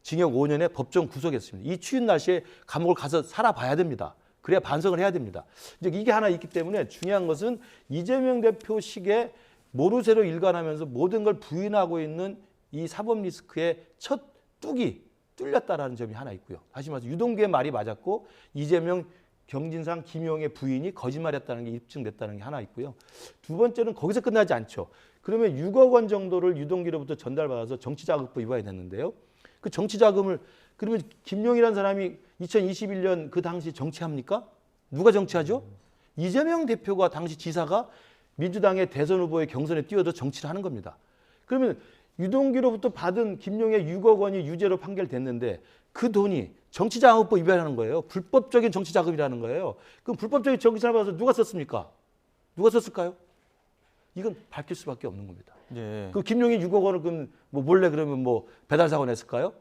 징역 5년에 법정 구속했습니다. 이 추운 날씨에 감옥을 가서 살아봐야 됩니다. 그래야 반성을 해야 됩니다. 이제 이게 하나 있기 때문에 중요한 것은 이재명 대표식의 모르쇠로 일관하면서 모든 걸 부인하고 있는 이 사법 리스크의 첫 뚝이 뚫렸다라는 점이 하나 있고요. 다시 말해서 유동규의 말이 맞았고 이재명 경진상 김용의 부인이 거짓말했다는 게 입증됐다는 게 하나 있고요. 두 번째는 거기서 끝나지 않죠. 그러면 6억 원 정도를 유동규로부터 전달받아서 정치자금법 위반이 됐는데요. 그 정치자금을 그러면 김용이라는 사람이 2021년 그 당시 정치합니까? 누가 정치하죠? 이재명 대표가 당시 지사가 민주당의 대선 후보의 경선에 뛰어들어 정치를 하는 겁니다. 그러면 유동규로부터 받은 김용의 6억 원이 유죄로 판결됐는데 그 돈이 정치자금법 위반하는 거예요. 불법적인 정치자금이라는 거예요. 그럼 불법적인 정치자금을 받아서 누가 썼습니까? 누가 썼을까요? 이건 밝힐 수밖에 없는 겁니다. 예. 그 김용의 6억 원을 그럼 뭐 몰래 그러면 뭐 배달 사고 냈을까요?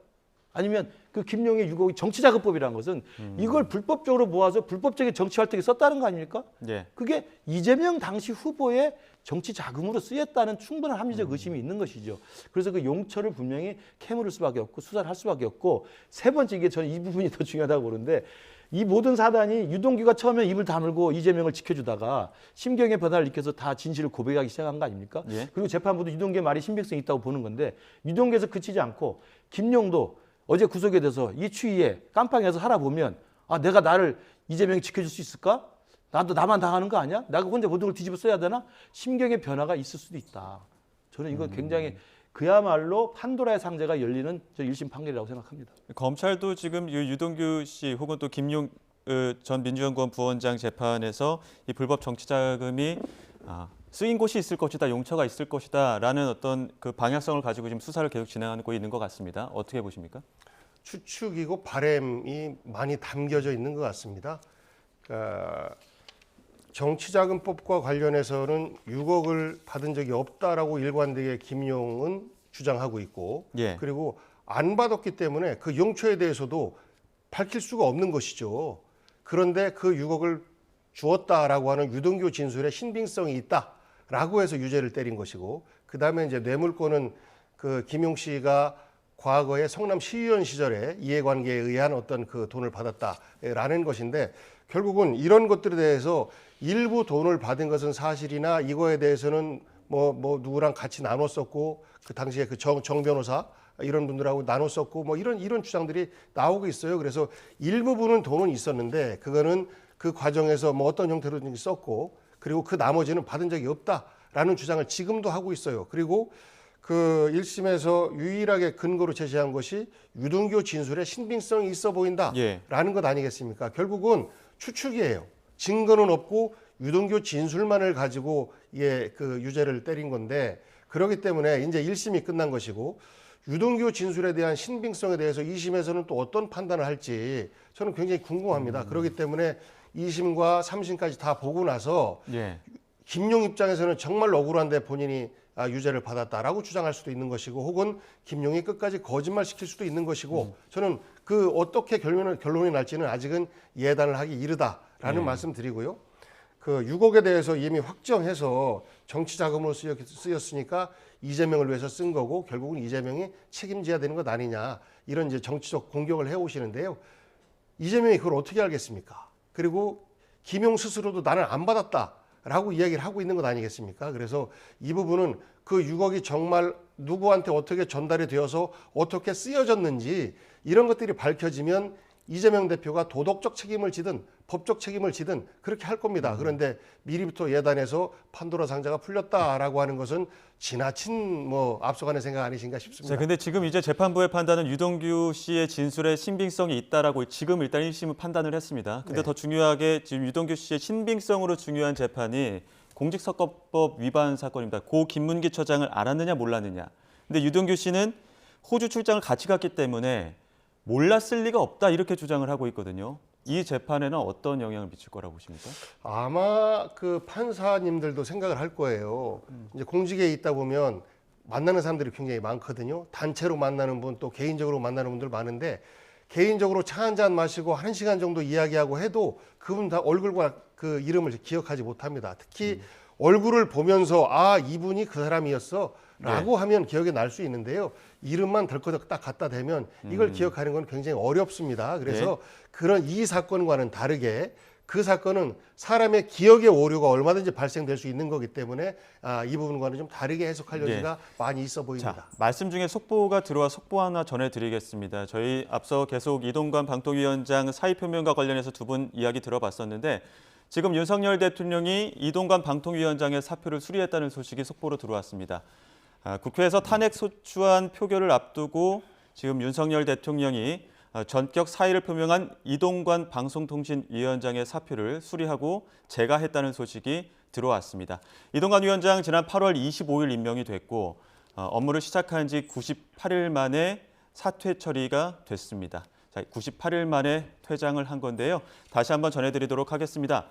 아니면 그 김용의 6억이 정치자금법이라는 것은 이걸 불법적으로 모아서 불법적인 정치 활동에 썼다는 거 아닙니까? 예. 그게 이재명 당시 후보의 정치 자금으로 쓰였다는 충분한 합리적 의심이 있는 것이죠. 그래서 그 용처를 분명히 캐물을 수밖에 없고 수사를 할 수밖에 없고 세 번째 이게 저는 이 부분이 더 중요하다고 보는데 이 모든 사단이 유동규가 처음에 입을 다물고 이재명을 지켜주다가 심경의 변화를 일으켜서 다 진실을 고백하기 시작한 거 아닙니까? 예. 그리고 재판부도 유동규의 말이 신빙성이 있다고 보는 건데 유동규에서 그치지 않고 김용도 어제 구속에 돼서 이 추위에 깜빵에서 살아보면 아 내가 나를 이재명이 지켜줄 수 있을까? 나도 나만 당하는 거 아니야? 내가 혼자 모든 걸 뒤집어 써야 되나? 심경의 변화가 있을 수도 있다. 저는 이거 굉장히 그야말로 판도라의 상자가 열리는 저 1심 판결이라고 생각합니다. 검찰도 지금 유동규 씨 혹은 또 김용 전 민주연구원 부원장 재판에서 이 불법 정치자금이 쓰인 곳이 있을 것이다, 용처가 있을 것이다라는 어떤 그 방향성을 가지고 지금 수사를 계속 진행하고 있는 것 같습니다. 어떻게 보십니까? 추측이고 바람이 많이 담겨져 있는 것 같습니다. 정치자금법과 관련해서는 6억을 받은 적이 없다라고 일관되게 김용은 주장하고 있고 예. 그리고 안 받았기 때문에 그 용처에 대해서도 밝힐 수가 없는 것이죠. 그런데 그 6억을 주었다라고 하는 유동규 진술에 신빙성이 있다라고 해서 유죄를 때린 것이고 그다음에 이제 뇌물권은 그 김용 씨가 과거에 성남 시의원 시절에 이해관계에 의한 어떤 그 돈을 받았다라는 것인데 결국은 이런 것들에 대해서 일부 돈을 받은 것은 사실이나 이거에 대해서는 뭐 누구랑 같이 나눴었고 그 당시에 그 정 변호사 이런 분들하고 나눴었고 뭐 이런 주장들이 나오고 있어요. 그래서 일부분은 돈은 있었는데 그거는 그 과정에서 뭐 어떤 형태로든지 썼고 그리고 그 나머지는 받은 적이 없다라는 주장을 지금도 하고 있어요. 그리고 그 1심에서 유일하게 근거로 제시한 것이 유동규 진술에 신빙성이 있어 보인다라는 것 아니겠습니까? 결국은 추측이에요. 증거는 없고 유동규 진술만을 가지고 그 유죄를 때린 건데 그렇기 때문에 이제 1심이 끝난 것이고 유동규 진술에 대한 신빙성에 대해서 2심에서는 또 어떤 판단을 할지 저는 굉장히 궁금합니다. 그렇기 때문에 2심과 3심까지 다 보고 나서 김용 입장에서는 정말 억울한데 본인이 유죄를 받았다라고 주장할 수도 있는 것이고 혹은 김용이 끝까지 거짓말시킬 수도 있는 것이고 저는 그 어떻게 결론이 날지는 아직은 예단을 하기 이르다라는 말씀드리고요. 그 6억에 대해서 이미 확정해서 정치 자금으로 쓰였으니까 이재명을 위해서 쓴 거고 결국은 이재명이 책임져야 되는 것 아니냐 이런 이제 정치적 공격을 해오시는데요. 이재명이 그걸 어떻게 알겠습니까? 그리고 김용 스스로도 나는 안 받았다라고 이야기를 하고 있는 것 아니겠습니까? 그래서 이 부분은 그 6억이 정말 누구한테 어떻게 전달이 되어서 어떻게 쓰여졌는지 이런 것들이 밝혀지면 이재명 대표가 도덕적 책임을 지든 법적 책임을 지든 그렇게 할 겁니다. 그런데 미리부터 예단해서 판도라 상자가 풀렸다라고 하는 것은 지나친 앞서가는 생각 아니신가 싶습니다. 그런데 지금 이제 재판부의 판단은 유동규 씨의 진술에 신빙성이 있다라고 지금 일단 1심은 판단을 했습니다. 근데 더 중요하게 지금 유동규 씨의 신빙성으로 중요한 재판이 공직선거법 위반 사건입니다. 고 김문기 처장을 알았느냐 몰랐느냐. 근데 유동규 씨는 호주 출장을 같이 갔기 때문에 몰랐을 리가 없다 이렇게 주장을 하고 있거든요. 이 재판에는 어떤 영향을 미칠 거라고 보십니까? 아마 그 판사님들도 생각을 할 거예요. 이제 공직에 있다 보면 만나는 사람들이 굉장히 많거든요. 단체로 만나는 분 또 개인적으로 만나는 분들 많은데 개인적으로 차 한잔 마시고 1시간 정도 이야기하고 해도 그분 다 얼굴과 그 이름을 기억하지 못합니다. 특히 얼굴을 보면서 이분이 그 사람이었어 라고 하면 기억이 날 수 있는데요. 이름만 덜커덕 딱 갖다 대면 이걸 기억하는 건 굉장히 어렵습니다. 그래서 그런 이 사건과는 다르게 그 사건은 사람의 기억의 오류가 얼마든지 발생될 수 있는 거기 때문에 이 부분과는 좀 다르게 해석할 여지가 많이 있어 보입니다. 자, 말씀 중에 속보가 들어와 속보 하나 전해드리겠습니다. 저희 앞서 계속 이동관 방통위원장 사의 표명과 관련해서 두 분 이야기 들어봤었는데 지금 윤석열 대통령이 이동관 방통위원장의 사표를 수리했다는 소식이 속보로 들어왔습니다. 국회에서 탄핵 소추안 표결을 앞두고 지금 윤석열 대통령이 전격 사의를 표명한 이동관 방송통신위원장의 사표를 수리하고 재가했다는 소식이 들어왔습니다. 이동관 위원장 지난 8월 25일 임명이 됐고 업무를 시작한 지 98일 만에 사퇴 처리가 됐습니다. 자, 98일 만에 퇴장을 한 건데요. 다시 한번 전해드리도록 하겠습니다.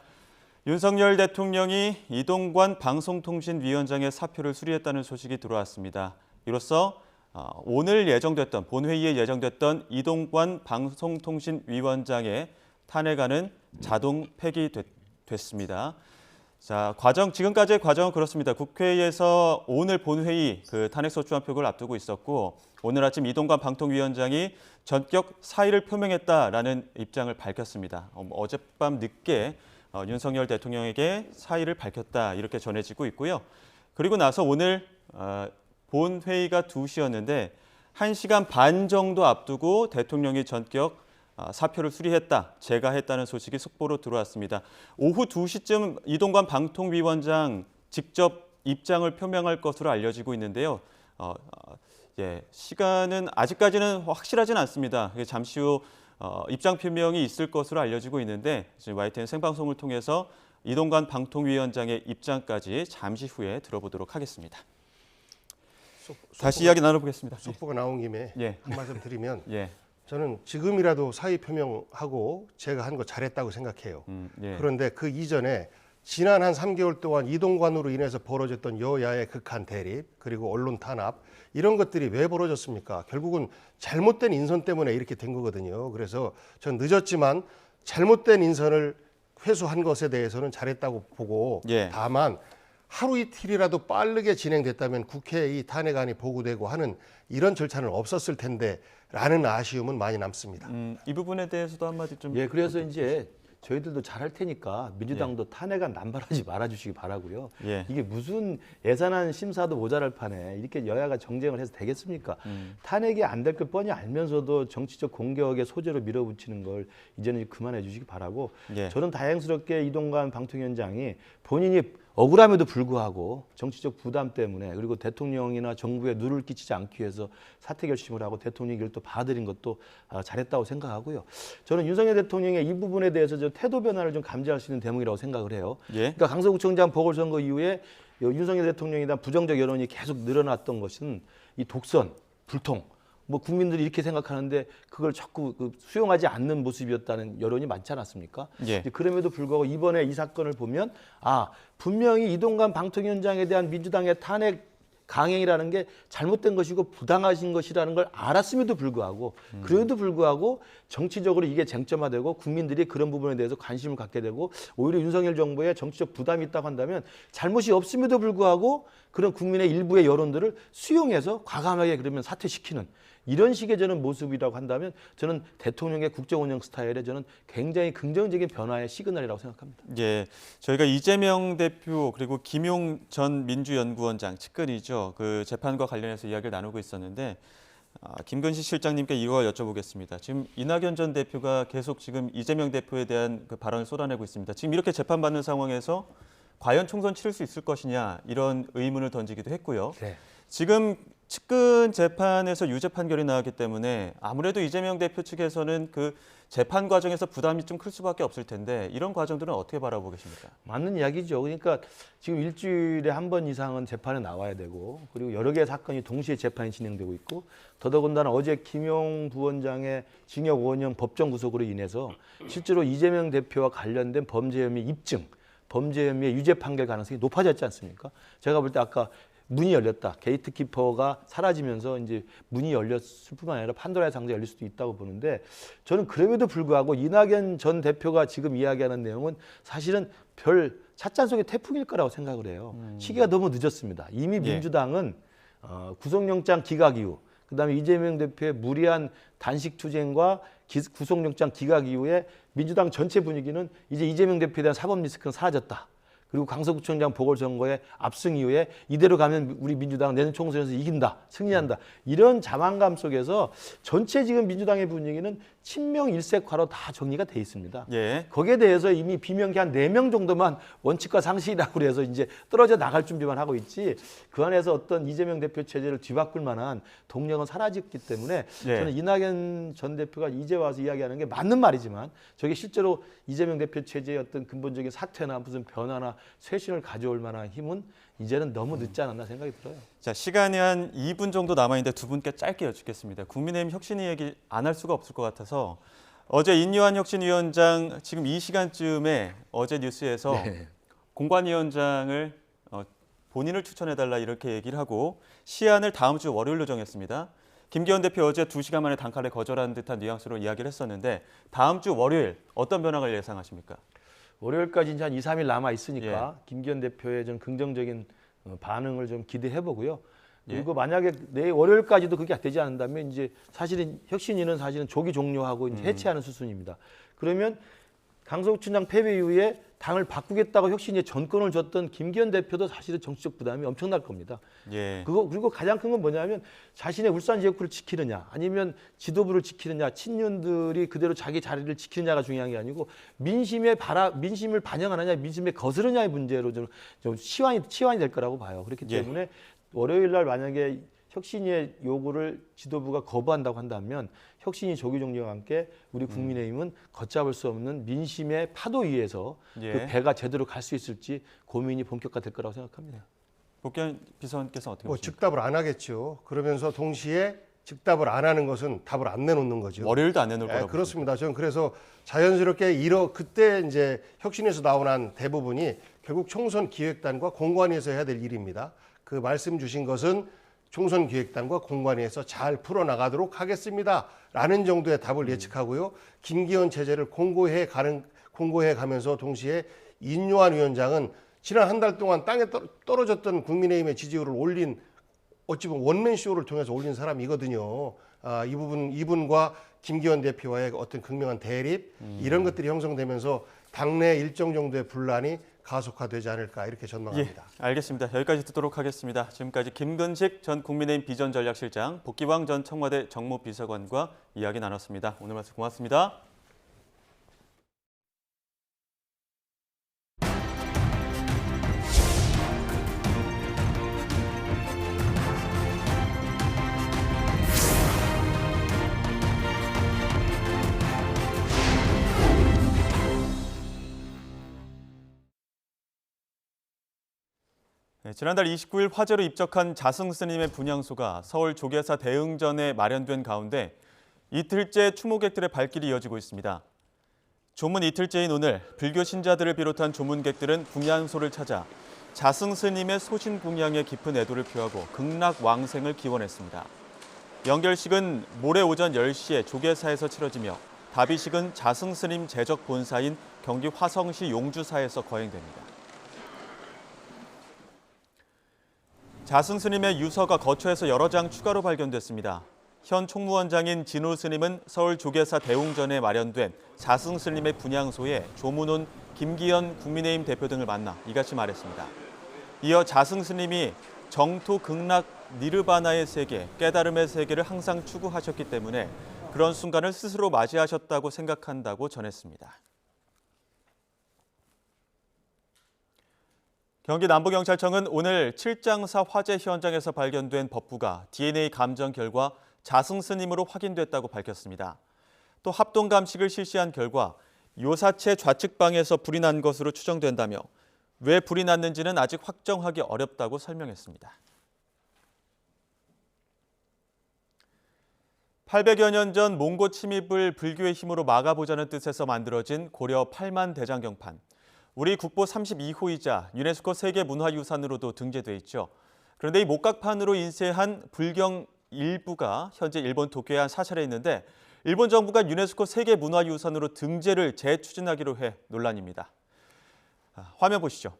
윤석열 대통령이 이동관 방송통신위원장의 사표를 수리했다는 소식이 들어왔습니다. 이로써 오늘 예정됐던 본회의에 예정됐던 이동관 방송통신위원장의 탄핵안은 자동 폐기됐습니다. 자, 지금까지의 과정은 그렇습니다. 국회에서 오늘 본회의 탄핵소추안 표결을 앞두고 있었고 오늘 아침 이동관 방통위원장이 전격 사의를 표명했다라는 입장을 밝혔습니다. 어젯밤 늦게 윤석열 대통령에게 사의를 밝혔다 이렇게 전해지고 있고요. 그리고 나서 오늘 본회의가 2시였는데 1시간 반 정도 앞두고 대통령이 전격 사표를 수리했다, 재가했다는 소식이 속보로 들어왔습니다. 오후 2시쯤 이동관 방통위원장 직접 입장을 표명할 것으로 알려지고 있는데요. 시간은 아직까지는 확실하진 않습니다. 잠시 후 입장 표명이 있을 것으로 알려지고 있는데 지금 YTN 생방송을 통해서 이동관 방통위원장의 입장까지 잠시 후에 들어보도록 하겠습니다. 다시 이야기 나눠보겠습니다. 속보가 나온 김에 한 말씀 드리면 저는 지금이라도 사의 표명하고 제가 한 거 잘했다고 생각해요. 그런데 그 이전에 지난 한 3개월 동안 이동관으로 인해서 벌어졌던 여야의 극한 대립 그리고 언론 탄압 이런 것들이 왜 벌어졌습니까? 결국은 잘못된 인선 때문에 이렇게 된 거거든요. 그래서 전 늦었지만 잘못된 인선을 회수한 것에 대해서는 잘했다고 보고 다만 하루 이틀이라도 빠르게 진행됐다면 국회에 이 탄핵안이 보고되고 하는 이런 절차는 없었을 텐데 라는 아쉬움은 많이 남습니다. 이 부분에 대해서도 한마디 좀. 예, 그래서 이제 저희들도 잘할 테니까 민주당도 탄핵안 남발하지 말아주시기 바라고요. 이게 무슨 예산안 심사도 모자랄 판에 이렇게 여야가 정쟁을 해서 되겠습니까? 탄핵이 안 될 걸 뻔히 알면서도 정치적 공격의 소재로 밀어붙이는 걸 이제는 그만해 주시기 바라고 저는 다행스럽게 이동관 방통위원장이 본인이 억울함에도 불구하고 정치적 부담 때문에 그리고 대통령이나 정부에 누를 끼치지 않기 위해서 사퇴 결심을 하고 대통령 이걸 또 받아들인 것도 잘했다고 생각하고요. 저는 윤석열 대통령의 이 부분에 대해서 저 태도 변화를 좀 감지할 수 있는 대목이라고 생각을 해요. 그러니까 강서구청장 보궐선거 이후에 윤석열 대통령에 대한 부정적 여론이 계속 늘어났던 것은 이 독선, 불통, 뭐 국민들이 이렇게 생각하는데 그걸 자꾸 수용하지 않는 모습이었다는 여론이 많지 않았습니까? 그럼에도 불구하고 이번에 이 사건을 보면 분명히 이동관 방통위원장에 대한 민주당의 탄핵 강행이라는 게 잘못된 것이고 부당하신 것이라는 걸 알았음에도 불구하고 그래도 불구하고 정치적으로 이게 쟁점화되고 국민들이 그런 부분에 대해서 관심을 갖게 되고 오히려 윤석열 정부에 정치적 부담이 있다고 한다면 잘못이 없음에도 불구하고 그런 국민의 일부의 여론들을 수용해서 과감하게 그러면 사퇴시키는 이런 식의 저는 모습이라고 한다면 저는 대통령의 국정운영 스타일에 저는 굉장히 긍정적인 변화의 시그널이라고 생각합니다. 저희가 이재명 대표 그리고 김용 전 민주연구원장 측근이죠. 그 재판과 관련해서 이야기를 나누고 있었는데 김근식 실장님께 이거 여쭤보겠습니다. 지금 이낙연 전 대표가 계속 지금 이재명 대표에 대한 그 발언을 쏟아내고 있습니다. 지금 이렇게 재판받는 상황에서 과연 총선 치를 수 있을 것이냐 이런 의문을 던지기도 했고요. 지금 측근 재판에서 유죄 판결이 나왔기 때문에 아무래도 이재명 대표 측에서는 그 재판 과정에서 부담이 좀 클 수밖에 없을 텐데 이런 과정들은 어떻게 바라보고 계십니까? 맞는 이야기죠. 그러니까 지금 일주일에 한 번 이상은 재판에 나와야 되고 그리고 여러 개의 사건이 동시에 재판이 진행되고 있고 더더군다나 어제 김용 부원장의 징역 5년 법정 구속으로 인해서 실제로 이재명 대표와 관련된 범죄 혐의 입증, 범죄 혐의의 유죄 판결 가능성이 높아졌지 않습니까? 제가 볼 때 아까 문이 열렸다. 게이트키퍼가 사라지면서 이제 문이 열렸을 뿐만 아니라 판도라의 상자가 열릴 수도 있다고 보는데 저는 그럼에도 불구하고 이낙연 전 대표가 지금 이야기하는 내용은 사실은 별 찻잔 속의 태풍일 거라고 생각을 해요. 시기가 너무 늦었습니다. 이미 민주당은 구속영장 기각 이후 그다음에 이재명 대표의 무리한 단식 투쟁과 구속영장 기각 이후에 민주당 전체 분위기는 이제 이재명 대표에 대한 사법 리스크는 사라졌다. 그리고 강서구청장 보궐선거의 압승 이후에 이대로 가면 우리 민주당은 내년 총선에서 이긴다, 승리한다. 이런 자만감 속에서 전체 지금 민주당의 분위기는 친명 일색화로 다 정리가 돼 있습니다. 거기에 대해서 이미 비명기 한 4명 정도만 원칙과 상식이라고 해서 이제 떨어져 나갈 준비만 하고 있지 그 안에서 어떤 이재명 대표 체제를 뒤바꿀 만한 동력은 사라졌기 때문에 저는 이낙연 전 대표가 이제 와서 이야기하는 게 맞는 말이지만 저게 실제로 이재명 대표 체제의 어떤 근본적인 사퇴나 무슨 변화나 쇄신을 가져올 만한 힘은 이제는 너무 늦지 않았나 생각이 들어요. 자, 시간이 한 2분 정도 남아있는데 두 분께 짧게 여쭙겠습니다. 국민의힘 혁신위 얘기 안 할 수가 없을 것 같아서 어제 인요한 혁신위원장 지금 이 시간쯤에 어제 뉴스에서 공관위원장을 본인을 추천해달라 이렇게 얘기를 하고 시한을 다음 주 월요일로 정했습니다. 김기현 대표 어제 2시간 만에 단칼에 거절한 듯한 뉘앙스로 이야기를 했었는데 다음 주 월요일 어떤 변화를 예상하십니까? 월요일까지 이제 한 2, 3일 남아 있으니까 김기현 대표의 좀 긍정적인 반응을 좀 기대해 보고요. 그리고 만약에 내일 월요일까지도 그게 되지 않는다면 이제 사실은 혁신위는 사실은 조기 종료하고 이제 해체하는 수순입니다. 그러면 강서구청장 패배 이후에 당을 바꾸겠다고 혁신위에 전권을 줬던 김기현 대표도 사실은 정치적 부담이 엄청날 겁니다. 그리고 가장 큰 건 뭐냐면 자신의 울산 지역구를 지키느냐 아니면 지도부를 지키느냐 친윤들이 그대로 자기 자리를 지키느냐가 중요한 게 아니고 민심을 반영하느냐 민심에 거스르냐의 문제로 좀 치환이 될 거라고 봐요. 그렇기 때문에 월요일 날 만약에 혁신위의 요구를 지도부가 거부한다고 한다면 혁신위 조기 종료와 함께 우리 국민의힘은 걷잡을 수 없는 민심의 파도 위에서 그 배가 제대로 갈 수 있을지 고민이 본격화될 거라고 생각합니다. 복현 비서관께서 어떻게 보십니까? 즉답을 안 하겠죠. 그러면서 동시에 즉답을 안 하는 것은 답을 안 내놓는 거죠. 월요일도 안 내놓을 거라고 그렇습니다. 저는 그래서 자연스럽게 그때 이제 혁신에서 나오는 대부분이 결국 총선기획단과 공관위에서 해야 될 일입니다. 그 말씀 주신 것은 총선기획단과 공관위에서 잘 풀어나가도록 하겠습니다. 라는 정도의 답을 예측하고요. 김기현 체제를 공고해 가면서 동시에 인요한 위원장은 지난 한 달 동안 땅에 떨어졌던 국민의힘의 지지율을 올린, 어찌 보면 원맨쇼를 통해서 올린 사람이거든요. 이분과 김기현 대표와의 어떤 극명한 대립, 이런 것들이 형성되면서 당내 일정 정도의 분란이 가속화되지 않을까 이렇게 전망합니다. 예, 알겠습니다. 여기까지 듣도록 하겠습니다. 지금까지 김근식 전 국민의힘 비전전략실장, 복기왕 전 청와대 정무비서관과 이야기 나눴습니다. 오늘 말씀 고맙습니다. 지난달 29일 화재로 입적한 자승스님의 분향소가 서울 조계사 대흥전에 마련된 가운데 이틀째 추모객들의 발길이 이어지고 있습니다. 조문 이틀째인 오늘 불교 신자들을 비롯한 조문객들은 분향소를 찾아 자승스님의 소신 공양에 깊은 애도를 표하고 극락왕생을 기원했습니다. 연결식은 모레 오전 10시에 조계사에서 치러지며 다비식은 자승스님 제적 본사인 경기 화성시 용주사에서 거행됩니다. 자승스님의 유서가 거처에서 여러 장 추가로 발견됐습니다. 현 총무원장인 진호 스님은 서울 조계사 대웅전에 마련된 자승스님의 분향소에 조문온 김기현 국민의힘 대표 등을 만나 이같이 말했습니다. 이어 자승스님이 정토 극락 니르바나의 세계, 깨달음의 세계를 항상 추구하셨기 때문에 그런 순간을 스스로 맞이하셨다고 생각한다고 전했습니다. 경기 남부경찰청은 오늘 칠장사 화재 현장에서 발견된 법부가 DNA 감정 결과 자승스님으로 확인됐다고 밝혔습니다. 또 합동 감식을 실시한 결과 요사체 좌측방에서 불이 난 것으로 추정된다며 왜 불이 났는지는 아직 확정하기 어렵다고 설명했습니다. 800여 년 전 몽고 침입을 불교의 힘으로 막아보자는 뜻에서 만들어진 고려 8만 대장경판. 우리 국보 32호이자 유네스코 세계문화유산으로도 등재돼 있죠. 그런데 이 목각판으로 인쇄한 불경 일부가 현재 일본 도쿄에 한 사찰에 있는데 일본 정부가 유네스코 세계문화유산으로 등재를 재추진하기로 해 논란입니다. 화면 보시죠.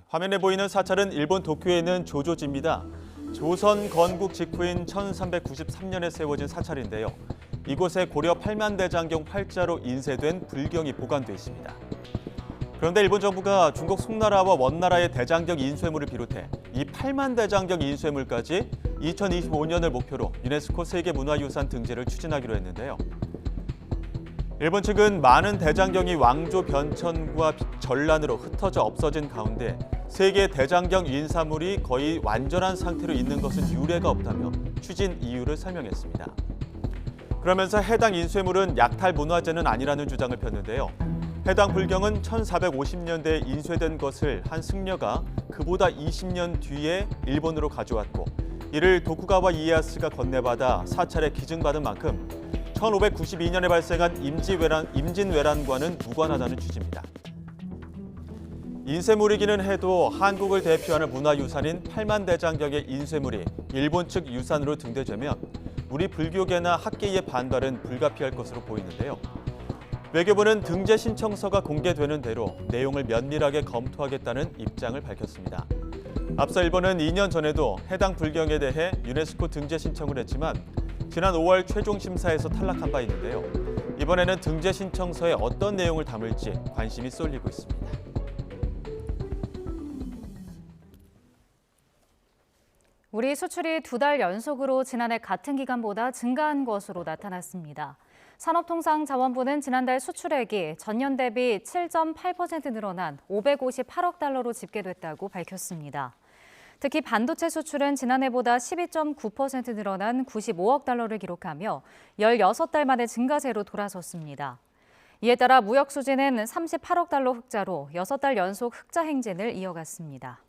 화면에 보이는 사찰은 일본 도쿄에 있는 조조지입니다. 조선 건국 직후인 1393년에 세워진 사찰인데요. 이곳에 고려 8만 대장경 활자로 인쇄된 불경이 보관돼 있습니다. 그런데 일본 정부가 중국 송나라와 원나라의 대장경 인쇄물을 비롯해 이 8만 대장경 인쇄물까지 2025년을 목표로 유네스코 세계문화유산 등재를 추진하기로 했는데요. 일본 측은 많은 대장경이 왕조 변천과 전란으로 흩어져 없어진 가운데 세계 대장경 인사물이 거의 완전한 상태로 있는 것은 유례가 없다며 추진 이유를 설명했습니다. 그러면서 해당 인쇄물은 약탈 문화재는 아니라는 주장을 폈는데요. 해당 불경은 1450년대에 인쇄된 것을 한 승려가 그보다 20년 뒤에 일본으로 가져왔고 이를 도쿠가와 이에야스가 건네받아 사찰에 기증받은 만큼 1592년에 발생한 임진왜란과는 무관하다는 취지입니다. 인쇄물이기는 해도 한국을 대표하는 문화유산인 8만 대장경의 인쇄물이 일본 측 유산으로 등재되면 우리 불교계나 학계의 반발은 불가피할 것으로 보이는데요. 외교부는 등재 신청서가 공개되는 대로 내용을 면밀하게 검토하겠다는 입장을 밝혔습니다. 앞서 일본은 2년 전에도 해당 불경에 대해 유네스코 등재 신청을 했지만 지난 5월 최종 심사에서 탈락한 바 있는데요. 이번에는 등재 신청서에 어떤 내용을 담을지 관심이 쏠리고 있습니다. 우리 수출이 2달 연속으로 지난해 같은 기간보다 증가한 것으로 나타났습니다. 산업통상자원부는 지난달 수출액이 전년 대비 7.8% 늘어난 558억 달러로 집계됐다고 밝혔습니다. 특히 반도체 수출은 지난해보다 12.9% 늘어난 95억 달러를 기록하며 16달 만에 증가세로 돌아섰습니다. 이에 따라 무역 수지는 38억 달러 흑자로 6달 연속 흑자 행진을 이어갔습니다.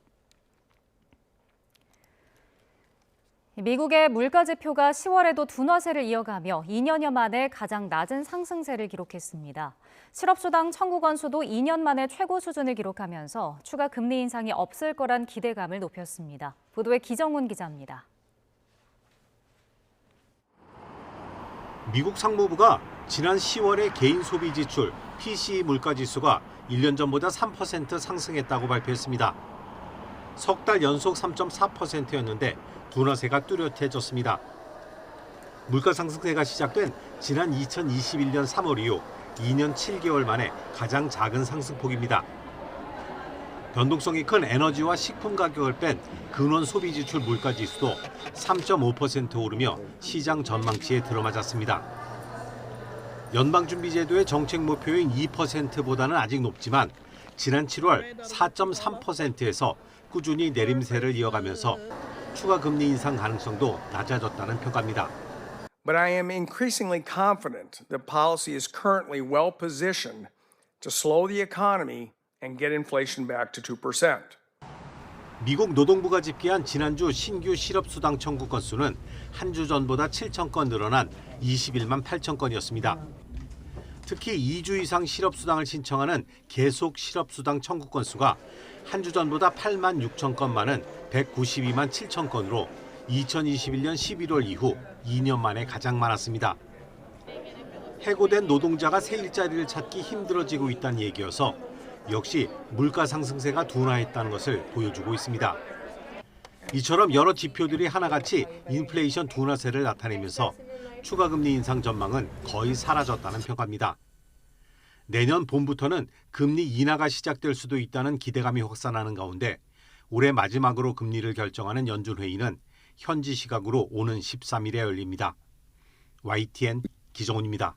미국의 물가지표가 10월에도 둔화세를 이어가며 2년여 만에 가장 낮은 상승세를 기록했습니다. 실업수당 청구 건수도 2년 만에 최고 수준을 기록하면서 추가 금리 인상이 없을 거란 기대감을 높였습니다. 보도에 기정훈 기자입니다. 미국 상무부가 지난 10월의 개인 소비 지출 PCE 물가지수가 1년 전보다 3% 상승했다고 발표했습니다. 석 달 연속 3.4%였는데 둔화세가 뚜렷해졌습니다. 물가 상승세가 시작된 지난 2021년 3월 이후 2년 7개월 만에 가장 작은 상승폭입니다. 변동성이 큰 에너지와 식품 가격을 뺀 근원 소비 지출 물가 지수도 3.5% 오르며 시장 전망치에 들어맞았습니다. 연방준비제도의 정책 목표인 2%보다는 아직 높지만 지난 7월 4.3%에서 꾸준히 내림세를 이어가면서 추가 금리 인상 가능성도 낮아졌다는 평가입니다. But I am increasingly confident that policy is currently well positioned to slow the economy and get inflation back to 2%. 미국 노동부가 집계한 지난주 신규 실업수당 청구 건수는 한 주 전보다 7천 건 늘어난 21만 8천 건이었습니다. 특히 2주 이상 실업수당을 신청하는 계속 실업수당 청구 건수가 한 주 전보다 8만 6천 건 많은 192만 7천 건으로 2021년 11월 이후 2년 만에 가장 많았습니다. 해고된 노동자가 새 일자리를 찾기 힘들어지고 있다는 얘기여서 역시 물가 상승세가 둔화했다는 것을 보여주고 있습니다. 이처럼 여러 지표들이 하나같이 인플레이션 둔화세를 나타내면서 추가 금리 인상 전망은 거의 사라졌다는 평가입니다. 내년 봄부터는 금리 인하가 시작될 수도 있다는 기대감이 확산하는 가운데 올해 마지막으로 금리를 결정하는 연준회의는 현지 시각으로 오는 13일에 열립니다. YTN 기정훈입니다.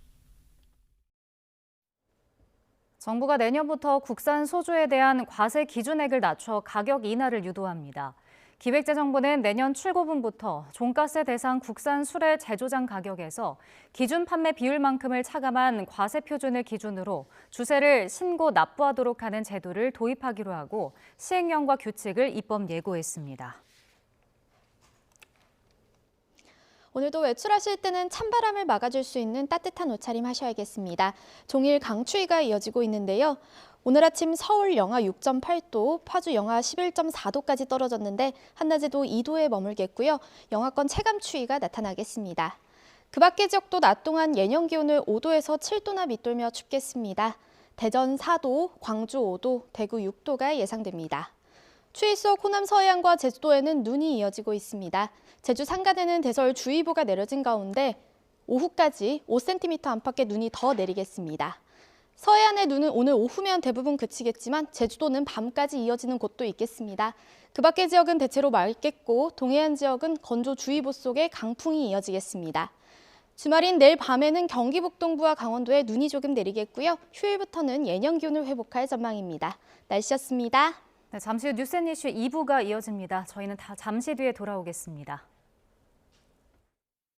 정부가 내년부터 국산 소주에 대한 과세 기준액을 낮춰 가격 인하를 유도합니다. 기획재정부는 내년 출고분부터 종가세 대상 국산 술의 제조장 가격에서 기준 판매 비율만큼을 차감한 과세 표준을 기준으로 주세를 신고 납부하도록 하는 제도를 도입하기로 하고 시행령과 규칙을 입법 예고했습니다. 오늘도 외출하실 때는 찬바람을 막아줄 수 있는 따뜻한 옷차림 하셔야겠습니다. 종일 강추위가 이어지고 있는데요. 오늘 아침 서울 영하 6.8도, 파주 영하 11.4도까지 떨어졌는데 한낮에도 2도에 머물겠고요. 영하권 체감 추위가 나타나겠습니다. 그 밖의 지역도 낮 동안 예년 기온을 5도에서 7도나 밑돌며 춥겠습니다. 대전 4도, 광주 5도, 대구 6도가 예상됩니다. 추위 속 호남 서해안과 제주도에는 눈이 이어지고 있습니다. 제주 산간에는 대설주의보가 내려진 가운데 오후까지 5cm 안팎의 눈이 더 내리겠습니다. 서해안의 눈은 오늘 오후면 대부분 그치겠지만 제주도는 밤까지 이어지는 곳도 있겠습니다. 그 밖의 지역은 대체로 맑겠고 동해안 지역은 건조주의보 속에 강풍이 이어지겠습니다. 주말인 내일 밤에는 경기 북동부와 강원도에 눈이 조금 내리겠고요. 휴일부터는 예년 기온을 회복할 전망입니다. 날씨였습니다. 네, 잠시 후 뉴스앤이슈 2부가 이어집니다. 저희는 잠시 뒤에 돌아오겠습니다.